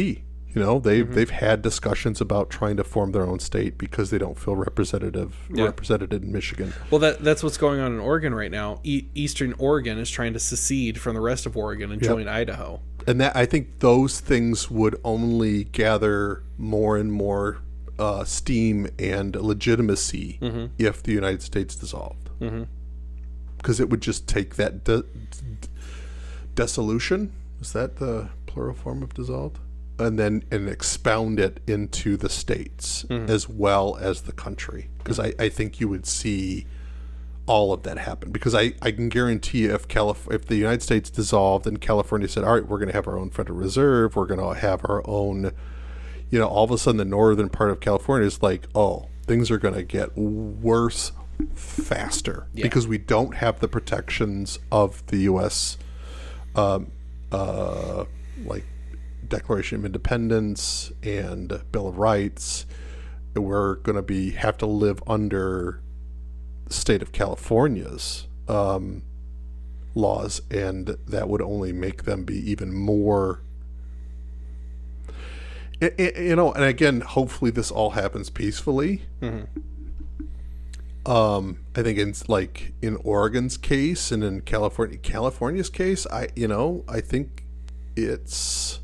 They've had discussions about trying to form their own state because they don't feel represented in Michigan. Well, that's what's going on in Oregon right now. Eastern Oregon is trying to secede from the rest of Oregon and join Idaho. And that, I think those things would only gather more and more steam and legitimacy if the United States dissolved. Because it would just take that dissolution. Is that the plural form of dissolved? And expound it into the states as well as the country. Because I think you would see all of that happen. Because I can guarantee you if the United States dissolved and California said, all right, we're going to have our own Federal Reserve, we're going to have our own, all of a sudden the northern part of California is like, oh, things are going to get worse faster because we don't have the protections of the U.S. Like Declaration of Independence and Bill of Rights. We're going to have to live under the state of California's laws, and that would only make them be even more. And again, hopefully this all happens peacefully. I think in Oregon's case and in California's case, I think it's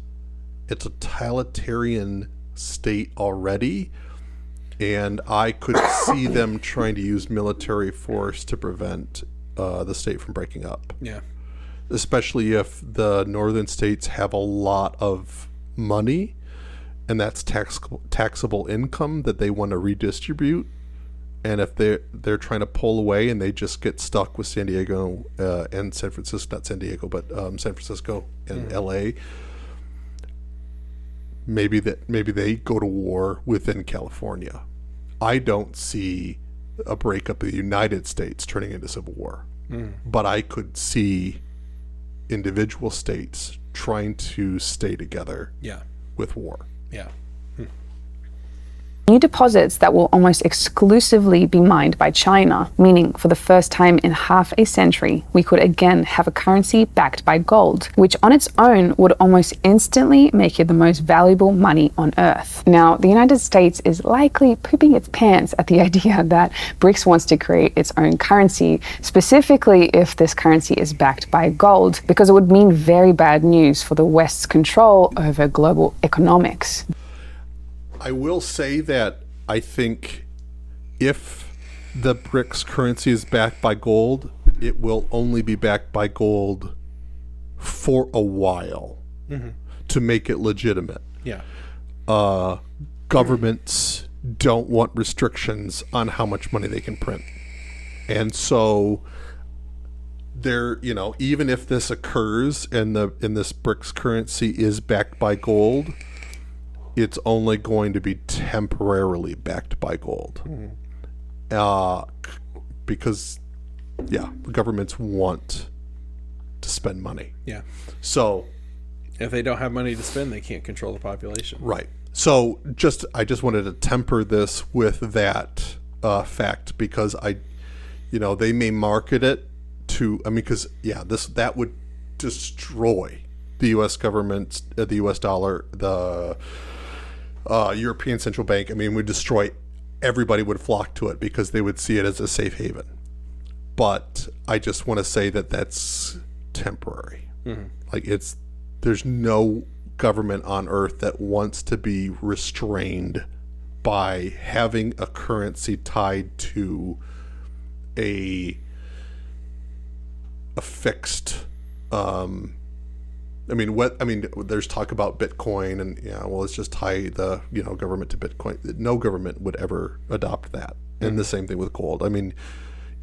a totalitarian state already, and I could see them trying to use military force to prevent the state from breaking up. Yeah. Especially if the northern states have a lot of money, and that's taxable income that they want to redistribute. And if they're trying to pull away and they just get stuck with San Diego and San Francisco, not San Diego, but San Francisco and LA, maybe they go to war within California. I don't see a breakup of the United States turning into civil war, but I could see individual states trying to stay together with war. Yeah. New deposits that will almost exclusively be mined by China, meaning for the first time in half a century, we could again have a currency backed by gold, which on its own would almost instantly make it the most valuable money on earth. Now, the United States is likely pooping its pants at the idea that BRICS wants to create its own currency, specifically if this currency is backed by gold, because it would mean very bad news for the West's control over global economics. I will say that I think if the BRICS currency is backed by gold, it will only be backed by gold for a while to make it legitimate. Yeah. Governments don't want restrictions on how much money they can print. And so there, even if this occurs and this BRICS currency is backed by gold, it's only going to be temporarily backed by gold. Because, governments want to spend money. Yeah. So if they don't have money to spend, they can't control the population. Right. So I just wanted to temper this with that fact, because they may market it to, that would destroy the U.S. government, the U.S. dollar, the European Central Bank. Would destroy. Everybody would flock to it because they would see it as a safe haven. But I just want to say that that's temporary. There's no government on earth that wants to be restrained by having a currency tied to a fixed. There's talk about Bitcoin and let's just tie the government to Bitcoin. No government would ever adopt that. And the same thing with gold.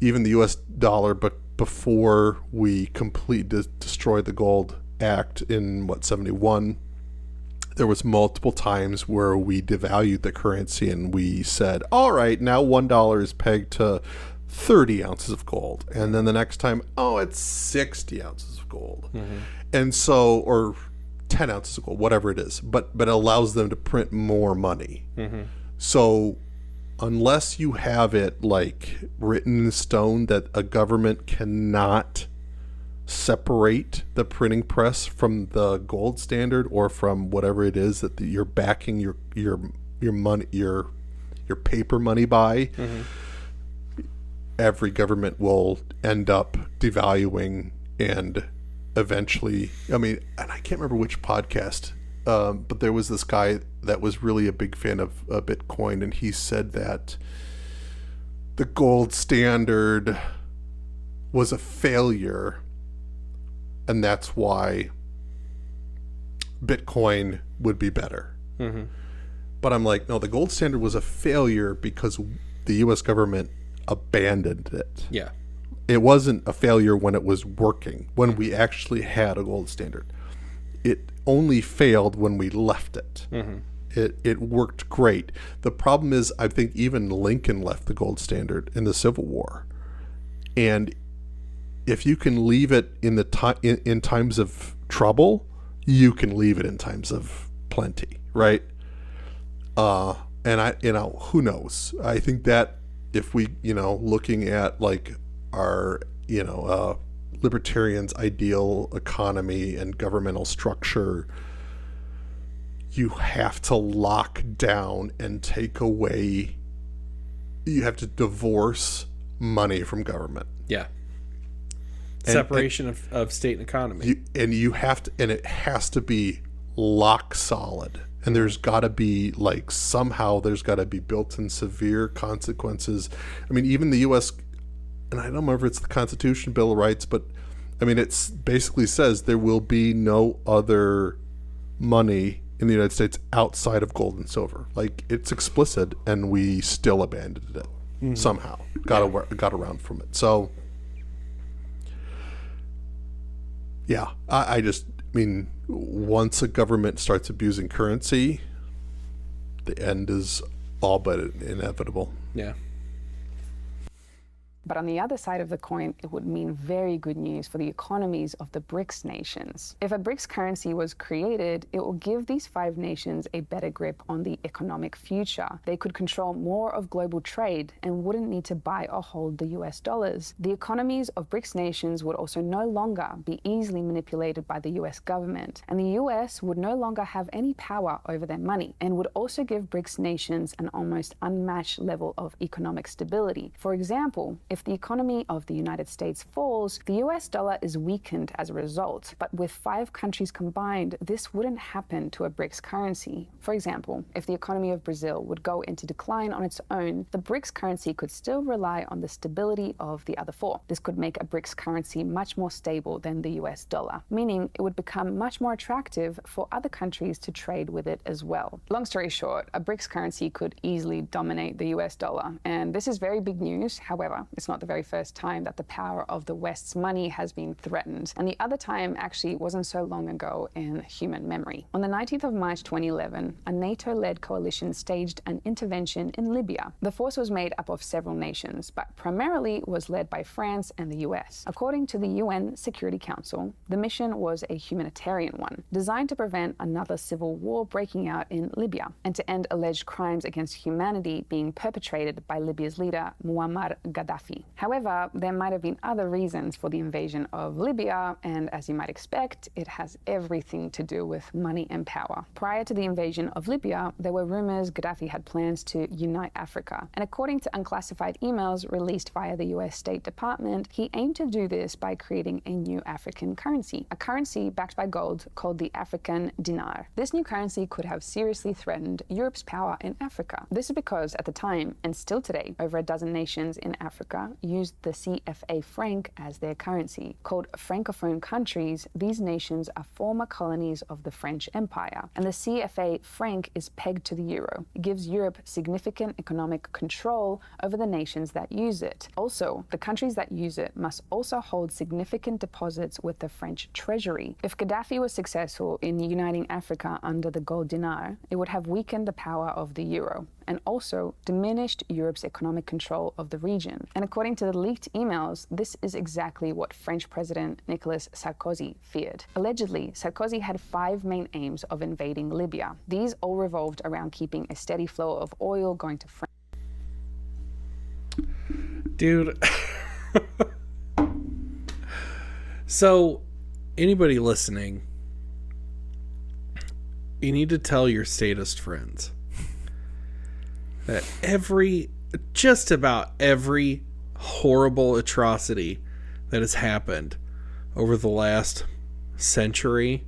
Even the U.S. dollar, but before we completely destroyed the Gold Act in 71, there was multiple times where we devalued the currency and we said, all right, now $1 is pegged to 30 ounces of gold, and then the next time, it's 60 ounces of gold. And so, or 10 ounces of gold, whatever it is, but it allows them to print more money. So unless you have it written in stone that a government cannot separate the printing press from the gold standard or from whatever it is that you're backing your money, your paper money by, every government will end up devaluing and eventually, and I can't remember which podcast, but there was this guy that was really a big fan of Bitcoin, and he said that the gold standard was a failure, and that's why Bitcoin would be better. But I'm like, no, the gold standard was a failure because the U.S. government abandoned it. Yeah. It wasn't a failure when it was working, when we actually had a gold standard. It only failed when we left it. It worked great. The problem is, I think even Lincoln left the gold standard in the Civil War. And if you can leave it in in times of trouble, you can leave it in times of plenty, right? And who knows? I think that if we, looking at like our, libertarians' ideal economy and governmental structure, you have to lock down and take away. You have to divorce money from government. Yeah. Separation of state and economy. You have to, and it has to be lock solid. And there's got to be somehow there's got to be built-in severe consequences. I mean, even the U.S. and I don't remember if it's the Constitution, Bill of Rights, but I mean, it's basically says there will be no other money in the United States outside of gold and silver. Like, it's explicit, and we still abandoned it somehow. Got around from it. So, yeah, I mean, once a government starts abusing currency, the end is all but inevitable. Yeah. But on the other side of the coin, it would mean very good news for the economies of the BRICS nations. If a BRICS currency was created, it will give these 5 nations a better grip on the economic future. They could control more of global trade and wouldn't need to buy or hold the US dollars. The economies of BRICS nations would also no longer be easily manipulated by the US government, and the US would no longer have any power over their money, and would also give BRICS nations an almost unmatched level of economic stability. For example, if the economy of the United States falls, the US dollar is weakened as a result. But with 5 countries combined, this wouldn't happen to a BRICS currency. For example, if the economy of Brazil would go into decline on its own, the BRICS currency could still rely on the stability of the other 4. This could make a BRICS currency much more stable than the US dollar, meaning it would become much more attractive for other countries to trade with it as well. Long story short, a BRICS currency could easily dominate the US dollar, and this is very big news. However, it's not the very first time that the power of the West's money has been threatened, and the other time actually wasn't so long ago in human memory. On the 19th of March 2011, a NATO-led coalition staged an intervention in Libya. The force was made up of several nations, but primarily was led by France and the US. According to the UN Security Council, the mission was a humanitarian one, designed to prevent another civil war breaking out in Libya, and to end alleged crimes against humanity being perpetrated by Libya's leader, Muammar Gaddafi. However, there might have been other reasons for the invasion of Libya, and as you might expect, it has everything to do with money and power. Prior to the invasion of Libya, there were rumors Gaddafi had plans to unite Africa, and according to unclassified emails released via the US State Department, he aimed to do this by creating a new African currency, a currency backed by gold called the African dinar. This new currency could have seriously threatened Europe's power in Africa. This is because at the time, and still today, over a dozen nations in Africa used the CFA franc as their currency. Called Francophone countries, these nations are former colonies of the French Empire, and the CFA franc is pegged to the euro. It gives Europe significant economic control over the nations that use it. Also, the countries that use it must also hold significant deposits with the French treasury. If Gaddafi was successful in uniting Africa under the gold dinar, it would have weakened the power of the euro, and also diminished Europe's economic control of the region. And according to the leaked emails, this is exactly what French President Nicolas Sarkozy feared. Allegedly, Sarkozy had 5 main aims of invading Libya. These all revolved around keeping a steady flow of oil going to France. Dude. So, anybody listening, you need to tell your statist friends that just about every horrible atrocity that has happened over the last century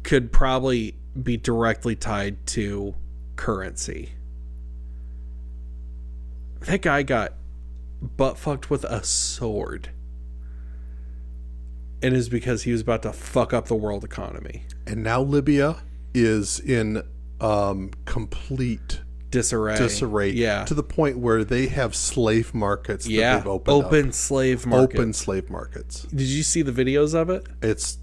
could probably be directly tied to currency. That guy got butt fucked with a sword, and it is because he was about to fuck up the world economy. And now Libya is in complete disarray. Yeah. To the point where they have slave markets that they've opened open up. slave market. Open slave markets. Did you see the videos of it? It's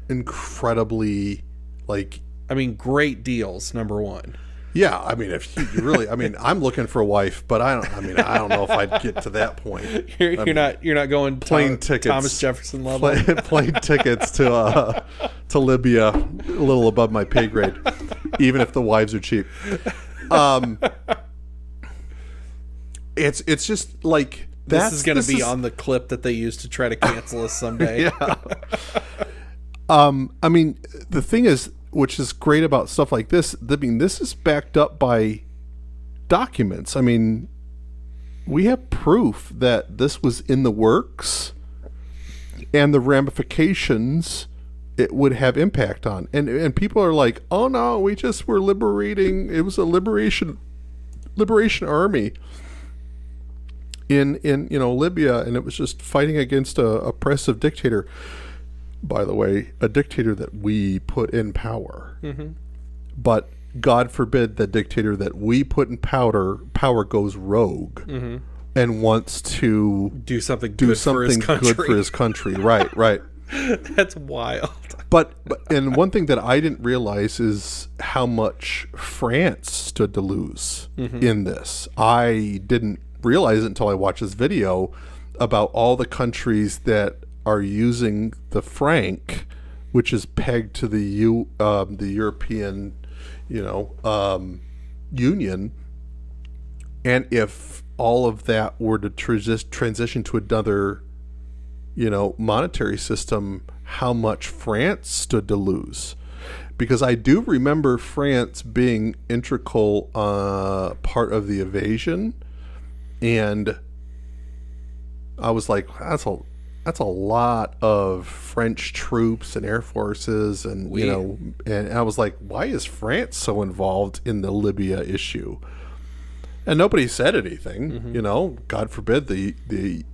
incredibly, like, I mean, great deals, number one. Yeah, I mean, if you really, I mean, I'm looking for a wife, but I don't know if I'd get to that point. You're not going plane tickets, Thomas Jefferson level. Plane tickets to Libya, a little above my pay grade, even if the wives are cheap. It's just like this is going to be on the clip that they use to try to cancel us someday. Yeah. I mean, the thing is, which is great about stuff like this, I mean, this is backed up by documents. I mean, we have proof that this was in the works and the ramifications it would have impact on. And people are like, oh no, we just were liberating. It was a liberation army in Libya, and it was just fighting against a oppressive dictator. By the way, a dictator that we put in power. Mm-hmm. But God forbid the dictator that we put in power goes rogue and wants to do something good for his country. Right. That's wild. But and one thing that I didn't realize is how much France stood to lose in this. I didn't realize it until I watched this video about all the countries that are using the franc, which is pegged to the European, Union, and if all of that were to transition to another, monetary system, how much France stood to lose. Because I do remember France being integral part of the invasion, and I was like, that's a lot of French troops and air forces, and and I was like, why is France so involved in the Libya issue? And nobody said anything. God forbid the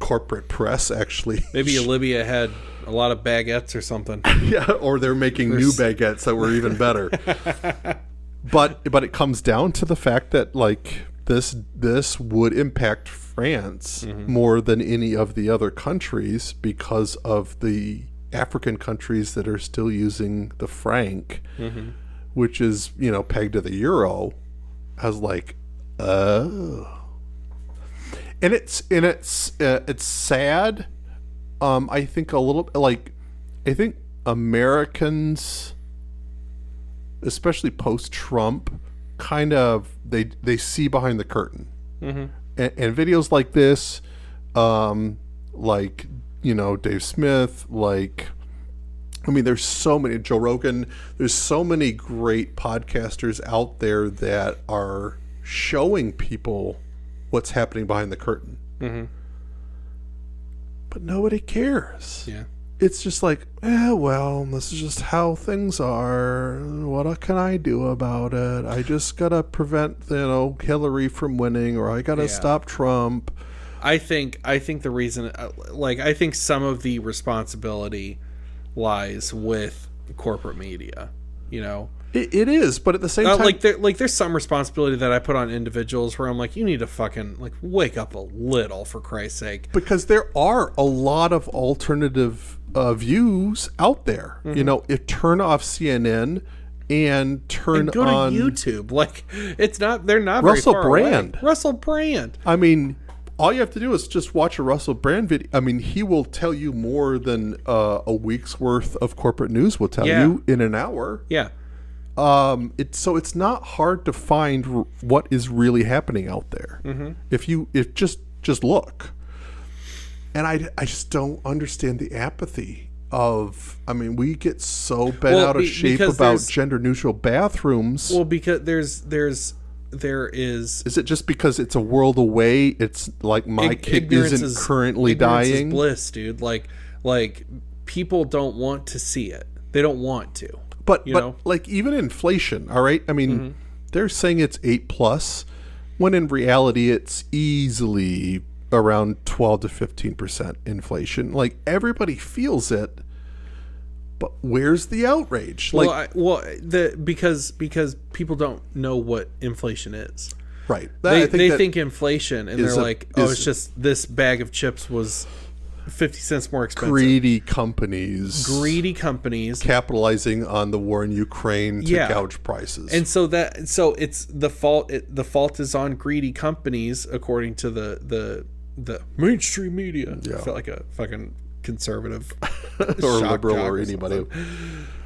corporate press actually. Maybe Libya had a lot of baguettes or something. Yeah, or they're making new baguettes that were even better. But it comes down to the fact that like this would impact France more than any of the other countries because of the African countries that are still using the franc, which is pegged to the euro. I was like, oh, and it's sad. I think a little like I think Americans, especially post-Trump, kind of they see behind the curtain, and videos like this, like Dave Smith, like there's so many, Joe Rogan, there's so many great podcasters out there that are showing people what's happening behind the curtain, but nobody cares. Yeah. It's just like, well, this is just how things are. What can I do about it? I just gotta prevent, Hillary from winning, or I gotta stop Trump. I think the reason, I think some of the responsibility lies with corporate media. It is, but at the same time, there's some responsibility that I put on individuals where I'm like, you need to fucking wake up a little, for Christ's sake. Because there are a lot of alternative views out there. If turn off CNN and go on to YouTube. They're not Russell very far Brand. away. Russell Brand. All you have to do is just watch a Russell Brand video. He will tell you more than a week's worth of corporate news will tell you in an hour. Yeah. It's not hard to find what is really happening out there. If just look. And I just don't understand the apathy of, we get so bent out of shape about gender neutral bathrooms. Well, because there is. Is it just because it's a world away? It's like my kid isn't currently dying. Is bliss, dude. Like people don't want to see it. They don't want to. But like even inflation, all right? They're saying it's 8+, when in reality it's easily around 12 to 15% inflation. Like everybody feels it, but where's the outrage? Because people don't know what inflation is. Right. They think inflation, and they're like, it's just this bag of chips was 50 cents more expensive. Greedy companies capitalizing on the war in Ukraine to gouge prices. And so it's the fault. The fault is on greedy companies, according to the mainstream media. Yeah. I felt like a fucking conservative or liberal or anybody.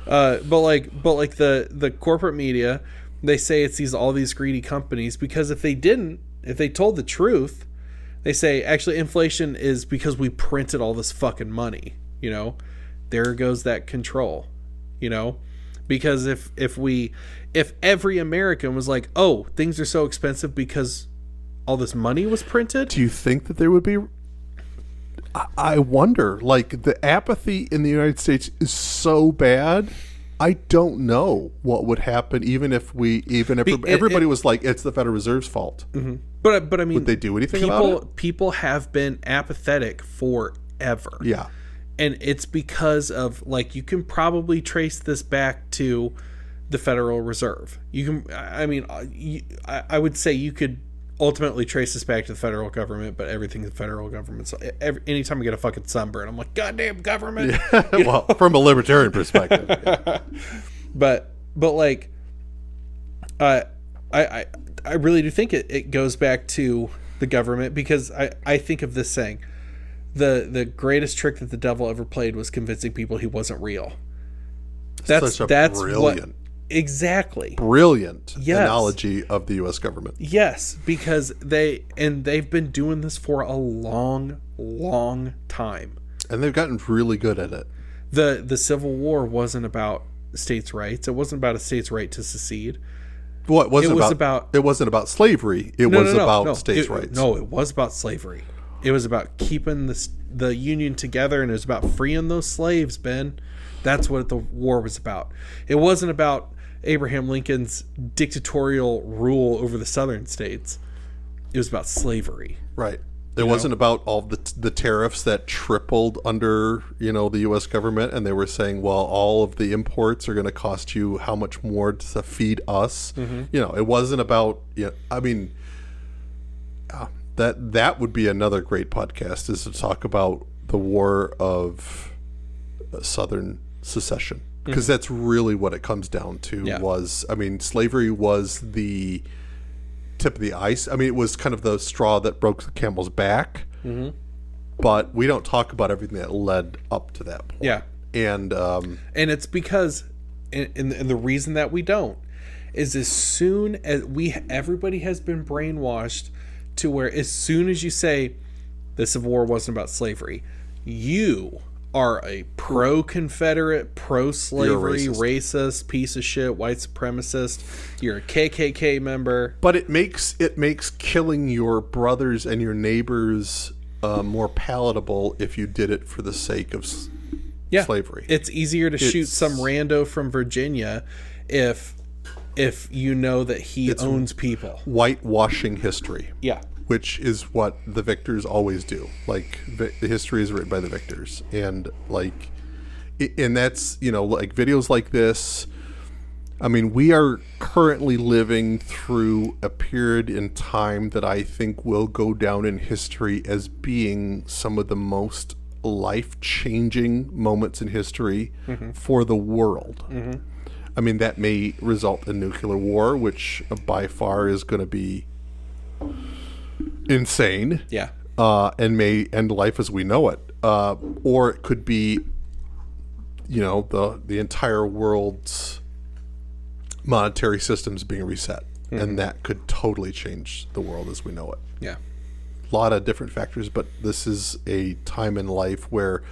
But like the corporate media, they say it's all these greedy companies, because if they told the truth, they say actually inflation is because we printed all this fucking money. There goes that control. Because if every American was like, oh, things are so expensive because all this money was printed. Do you think that there would be? I wonder. Like, the apathy in the United States is so bad. I don't know what would happen even if everybody was like, it's the Federal Reserve's fault. Mm-hmm. But I mean, would they do anything about it? People have been apathetic forever. Yeah. And it's because of, like, you can probably trace this back to the Federal Reserve. I would say you could ultimately trace this back to the federal government, but everything's the federal government. So anytime I get a fucking sunburn, I'm like, goddamn government. Yeah. Well, from a libertarian perspective. Yeah. But like, I really do think it goes back to the government, because I think of this saying, the greatest trick that the devil ever played was convincing people he wasn't real. That's brilliant. Exactly. Brilliant analogy of the U.S. government. Yes, because they've been doing this for a long, long time. And they've gotten really good at it. The Civil War wasn't about states' rights. It wasn't about a state's right to secede. Well, it wasn't about slavery. It was about states' rights. No, it was about slavery. It was about keeping the Union together, and it was about freeing those slaves, Ben. That's what the war was about. It wasn't about Abraham Lincoln's dictatorial rule over the southern states. It was about slavery. Right. It wasn't about all the tariffs that tripled under, the U.S. government, and they were saying, well, all of the imports are going to cost you how much more to feed us. Mm-hmm. It wasn't about, that would be another great podcast, is to talk about the War of Southern Secession, because that's really what it comes down to. Slavery was the tip of the ice. It was kind of the straw that broke the camel's back. Mm-hmm. But we don't talk about everything that led up to that point. Yeah, and it's because, and the reason that we don't is, as soon as everybody has been brainwashed to where, as soon as you say the Civil War wasn't about slavery, you are a pro-Confederate, pro-slavery, racist, piece of shit, white supremacist. You're a KKK member. But it makes killing your brothers and your neighbors more palatable if you did it for the sake of slavery. It's easier to shoot some rando from Virginia if you know that he owns people. Whitewashing history. Yeah. Which is what the victors always do. Like, the history is written by the victors. And that's, like videos like this. We are currently living through a period in time that I think will go down in history as being some of the most life-changing moments in history for the world. Mm-hmm. That may result in nuclear war, which by far is going to be insane. Yeah. And may end life as we know it. Or it could be, the entire world's monetary systems being reset. Mm-hmm. And that could totally change the world as we know it. Yeah. A lot of different factors, but this is a time in life where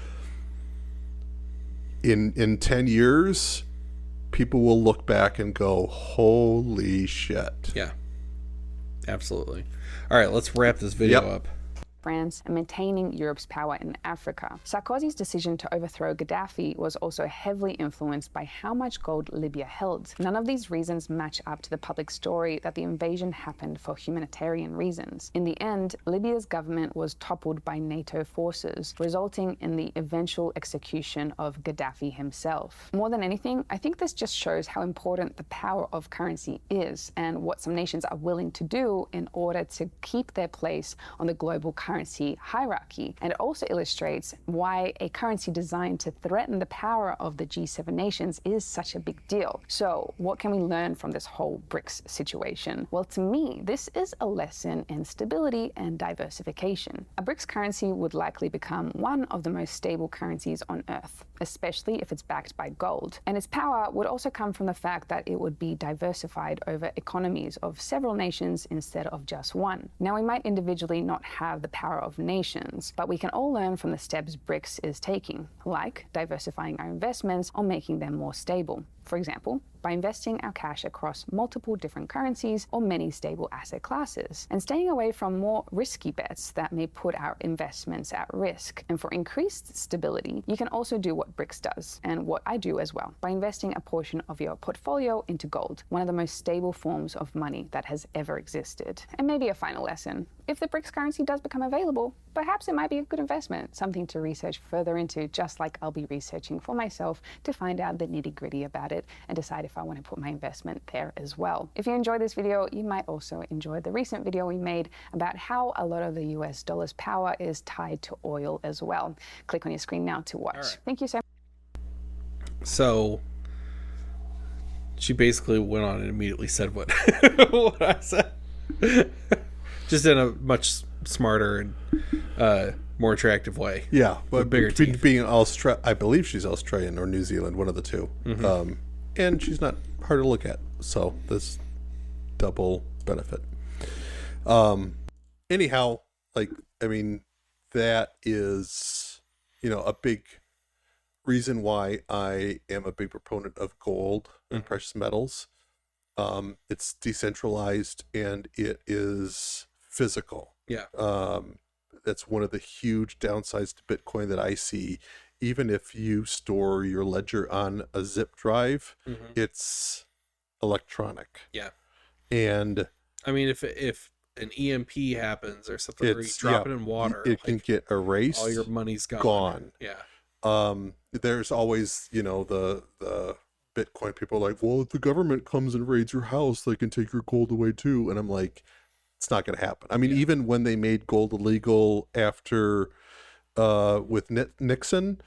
in 10 years, people will look back and go, holy shit. Yeah. Absolutely. All right, let's wrap this video up. France and maintaining Europe's power in Africa. Sarkozy's decision to overthrow Gaddafi was also heavily influenced by how much gold Libya held. None of these reasons match up to the public story that the invasion happened for humanitarian reasons. In the end, Libya's government was toppled by NATO forces, resulting in the eventual execution of Gaddafi himself. More than anything, I think this just shows how important the power of currency is, and what some nations are willing to do in order to keep their place on the global currency currency hierarchy, and it also illustrates why a currency designed to threaten the power of the G7 nations is such a big deal. So what can we learn from this whole BRICS situation? Well, to me, this is a lesson in stability and diversification. A BRICS currency would likely become one of the most stable currencies on Earth, especially if it's backed by gold. And its power would also come from the fact that it would be diversified over economies of several nations instead of just one. Now, we might individually not have the power of nations, but we can all learn from the steps BRICS is taking, like diversifying our investments or making them more stable. For example, by investing our cash across multiple different currencies or many stable asset classes, and staying away from more risky bets that may put our investments at risk. And for increased stability, you can also do what BRICS does, and what I do as well, by investing a portion of your portfolio into gold, one of the most stable forms of money that has ever existed. And maybe a final lesson. If the BRICS currency does become available, perhaps it might be a good investment, something to research further into, just like I'll be researching for myself to find out the nitty-gritty about it and decide if I want to put my investment there as well. If you enjoyed this video, you might also enjoy the recent video we made about how a lot of the US dollar's power is tied to oil as well. Click on your screen now to watch. Right. Thank you so much. So she basically went on and immediately said what what I said, just in a much smarter and more attractive way. Yeah, but bigger teeth. being I believe she's Australian or New Zealand, one of the two. Mm-hmm. And she's not hard to look at, so this double benefit. Anyhow, like, I mean, that is, a big reason why I am a big proponent of gold and precious metals. It's decentralized and it is physical. Yeah. That's one of the huge downsides to Bitcoin that I see. Even if you store your ledger on a zip drive, it's electronic. Yeah. And I mean, if an EMP happens or something, or you drop it in water, it can get erased. all your money's gone. Yeah. There's always, the Bitcoin people like, well, if the government comes and raids your house, they can take your gold away too. And I'm like, it's not going to happen. I mean, even when they made gold illegal after with Nixon,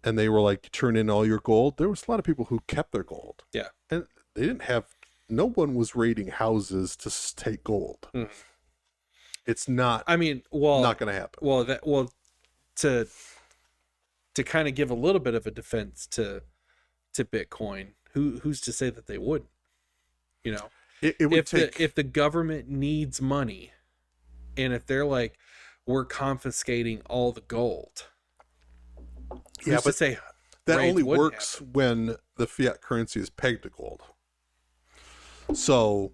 and they were like, turn in all your gold, there was a lot of people who kept their gold. Yeah. And they didn't have, no one was raiding houses to take gold. It's not, I mean, well, not going to happen. Well, to kind of give a little bit of a defense to Bitcoin, who's to say that they wouldn't? It would take, if the government needs money, and if they're like, we're confiscating all the gold, yeah, but say that raids only wouldn't works happen? when the fiat currency is pegged to gold. So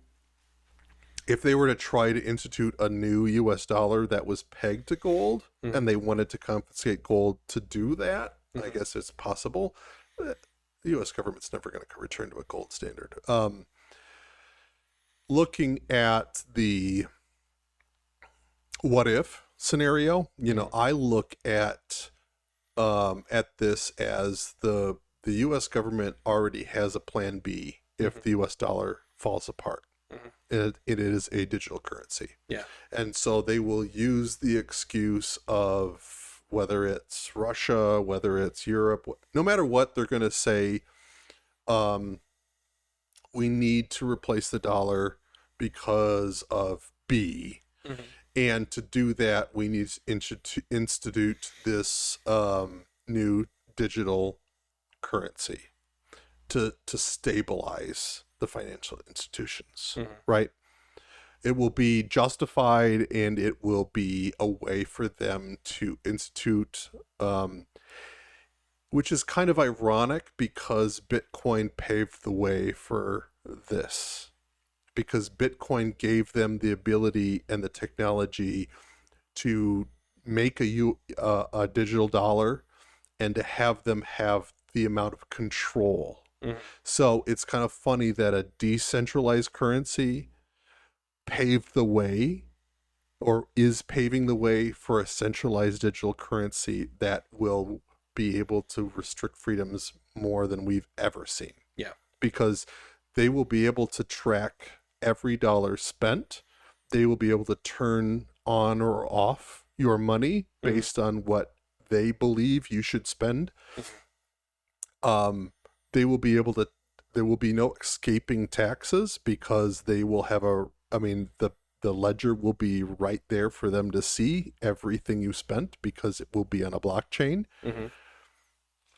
if they were to try to institute a new US dollar that was pegged to gold, and they wanted to confiscate gold to do that, I guess it's possible. The US government's never going to return to a gold standard. Looking at the what if scenario, I look at this as the US government already has a plan B if the US dollar falls apart. It is a digital currency. Yeah. And so they will use the excuse of whether it's Russia, whether it's Europe, no matter what, they're going to say, we need to replace the dollar because of B. And to do that, we need to institute this new digital currency to stabilize the financial institutions, right? It will be justified, and it will be a way for them to institute, which is kind of ironic because Bitcoin paved the way for this. Because Bitcoin gave them the ability and the technology to make a digital dollar and to have them have the amount of control. So it's kind of funny that a decentralized currency paved the way, or is paving the way, for a centralized digital currency that will be able to restrict freedoms more than we've ever seen. Yeah. Because they will be able to track every dollar spent. They will be able to turn on or off your money based on what they believe you should spend. They will be able to, there will be no escaping taxes because they will have the ledger will be right there for them to see everything you spent because it will be on a blockchain.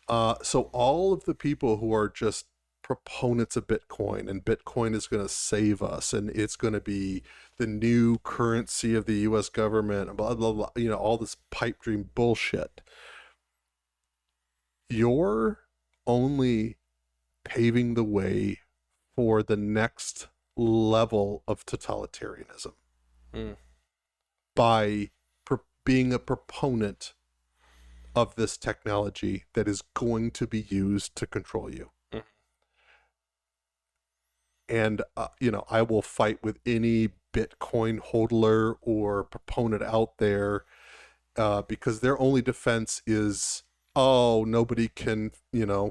So all of the people who are just proponents of Bitcoin, and Bitcoin is going to save us, and it's going to be the new currency of the U.S. government, and blah, blah, blah, all this pipe dream bullshit. You're only paving the way for the next level of totalitarianism by being a proponent of this technology that is going to be used to control you. And, I will fight with any Bitcoin hodler or proponent out there because their only defense is, oh, nobody can,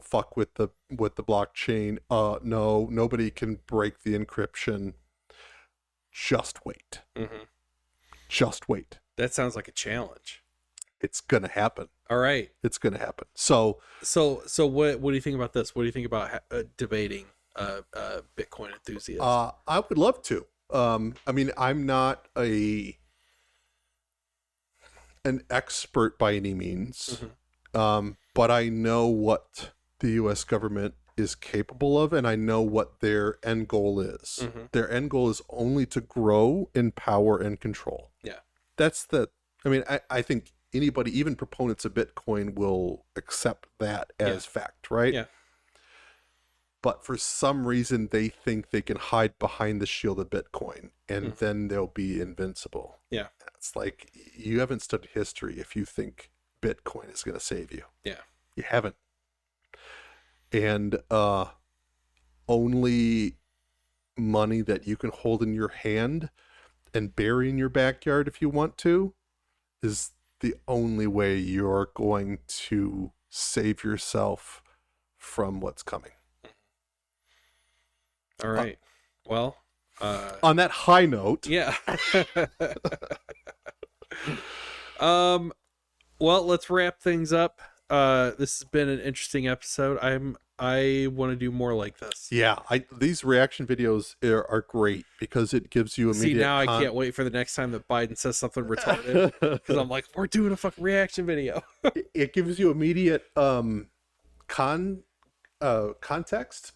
fuck with the blockchain. No, nobody can break the encryption. Just wait. Just wait. That sounds like a challenge. It's going to happen. All right. It's going to happen. So what do you think about this? What do you think about debating Bitcoin enthusiasts? I would love to. I'm not an expert by any means, but I know what the U.S. government is capable of, and I know what their end goal is. Their end goal is only to grow in power and control. Yeah. I think anybody, even proponents of Bitcoin, will accept that as fact, right? Yeah. But for some reason, they think they can hide behind the shield of Bitcoin, and then they'll be invincible. Yeah. It's like, you haven't studied history if you think Bitcoin is going to save you. Yeah. You haven't. And only money that you can hold in your hand and bury in your backyard if you want to is the only way you're going to save yourself from what's coming. All right. Well, on that high note. Yeah. Well, let's wrap things up. This has been an interesting episode. I want to do more like this. Yeah, these reaction videos are great because it gives you immediate. See, now I can't wait for the next time that Biden says something retarded because I'm like, we're doing a fucking reaction video. It gives you immediate context,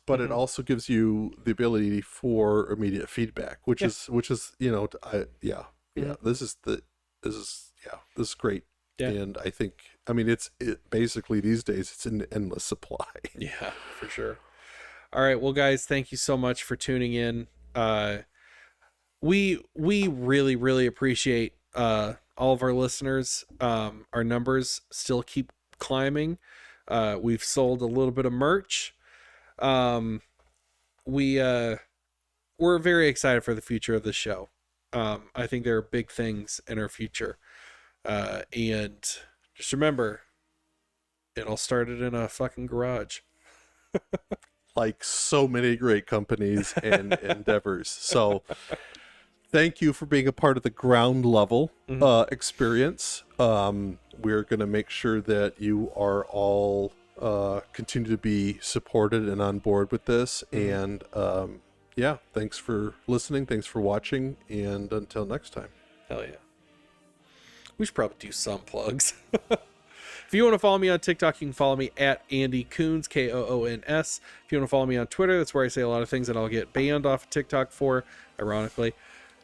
but it also gives you the ability for immediate feedback, which is this is great. Yeah. And I think, it's basically these days it's an endless supply. Yeah, for sure. All right. Well, guys, thank you so much for tuning in. We really, really appreciate all of our listeners. Our numbers still keep climbing. We've sold a little bit of merch. We're very excited for the future of the show. I think there are big things in our future. And just remember, it all started in a fucking garage. Like so many great companies and endeavors. So thank you for being a part of the ground level experience. We're going to make sure that you are all continue to be supported and on board with this. And thanks for listening. Thanks for watching. And until next time. Hell yeah. We should probably do some plugs. If you want to follow me on TikTok, you can follow me at Andy Coons, Koons. If you want to follow me on Twitter, that's where I say a lot of things that I'll get banned off of TikTok for, ironically.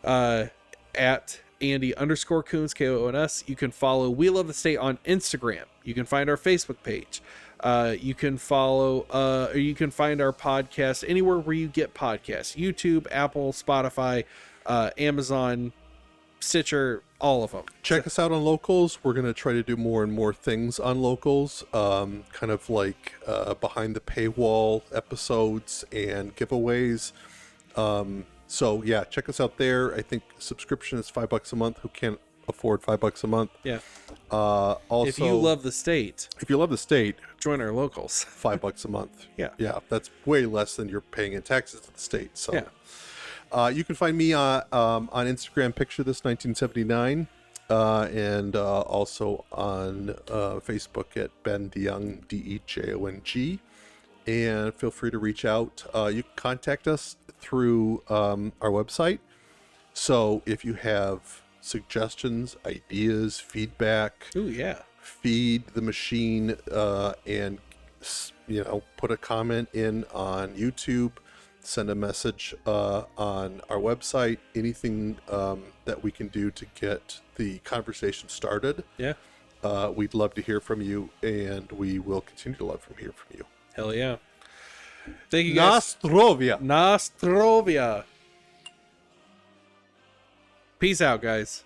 At Andy_Coons, Koons. You can follow We Love the State on Instagram. You can find our Facebook page. You can follow, or you can find our podcast anywhere where you get podcasts: YouTube, Apple, Spotify, Amazon, Stitcher, all of them. Check us out on Locals. We're going to try to do more and more things on Locals, kind of like behind the paywall episodes and giveaways. So yeah, check us out there. I think subscription is $5 a month. Who can't afford $5 a month? Yeah. Also, if you love the state, join our Locals. $5 a month. Yeah. Yeah. That's way less than you're paying in taxes to the state. So yeah. You can find me on Instagram, Picture This 1979. and also on Facebook at Ben DeJong, DeJong. And feel free to reach out. You can contact us through our website. So if you have suggestions, ideas, feedback, Ooh, yeah. feed the machine, and put a comment in on YouTube, send a message on our website, anything that we can do to get the conversation started. Yeah. We'd love to hear from you, and we will continue to love to hear from you. Hell yeah. Thank you guys. Nostrovia. Nostrovia. Peace out, guys.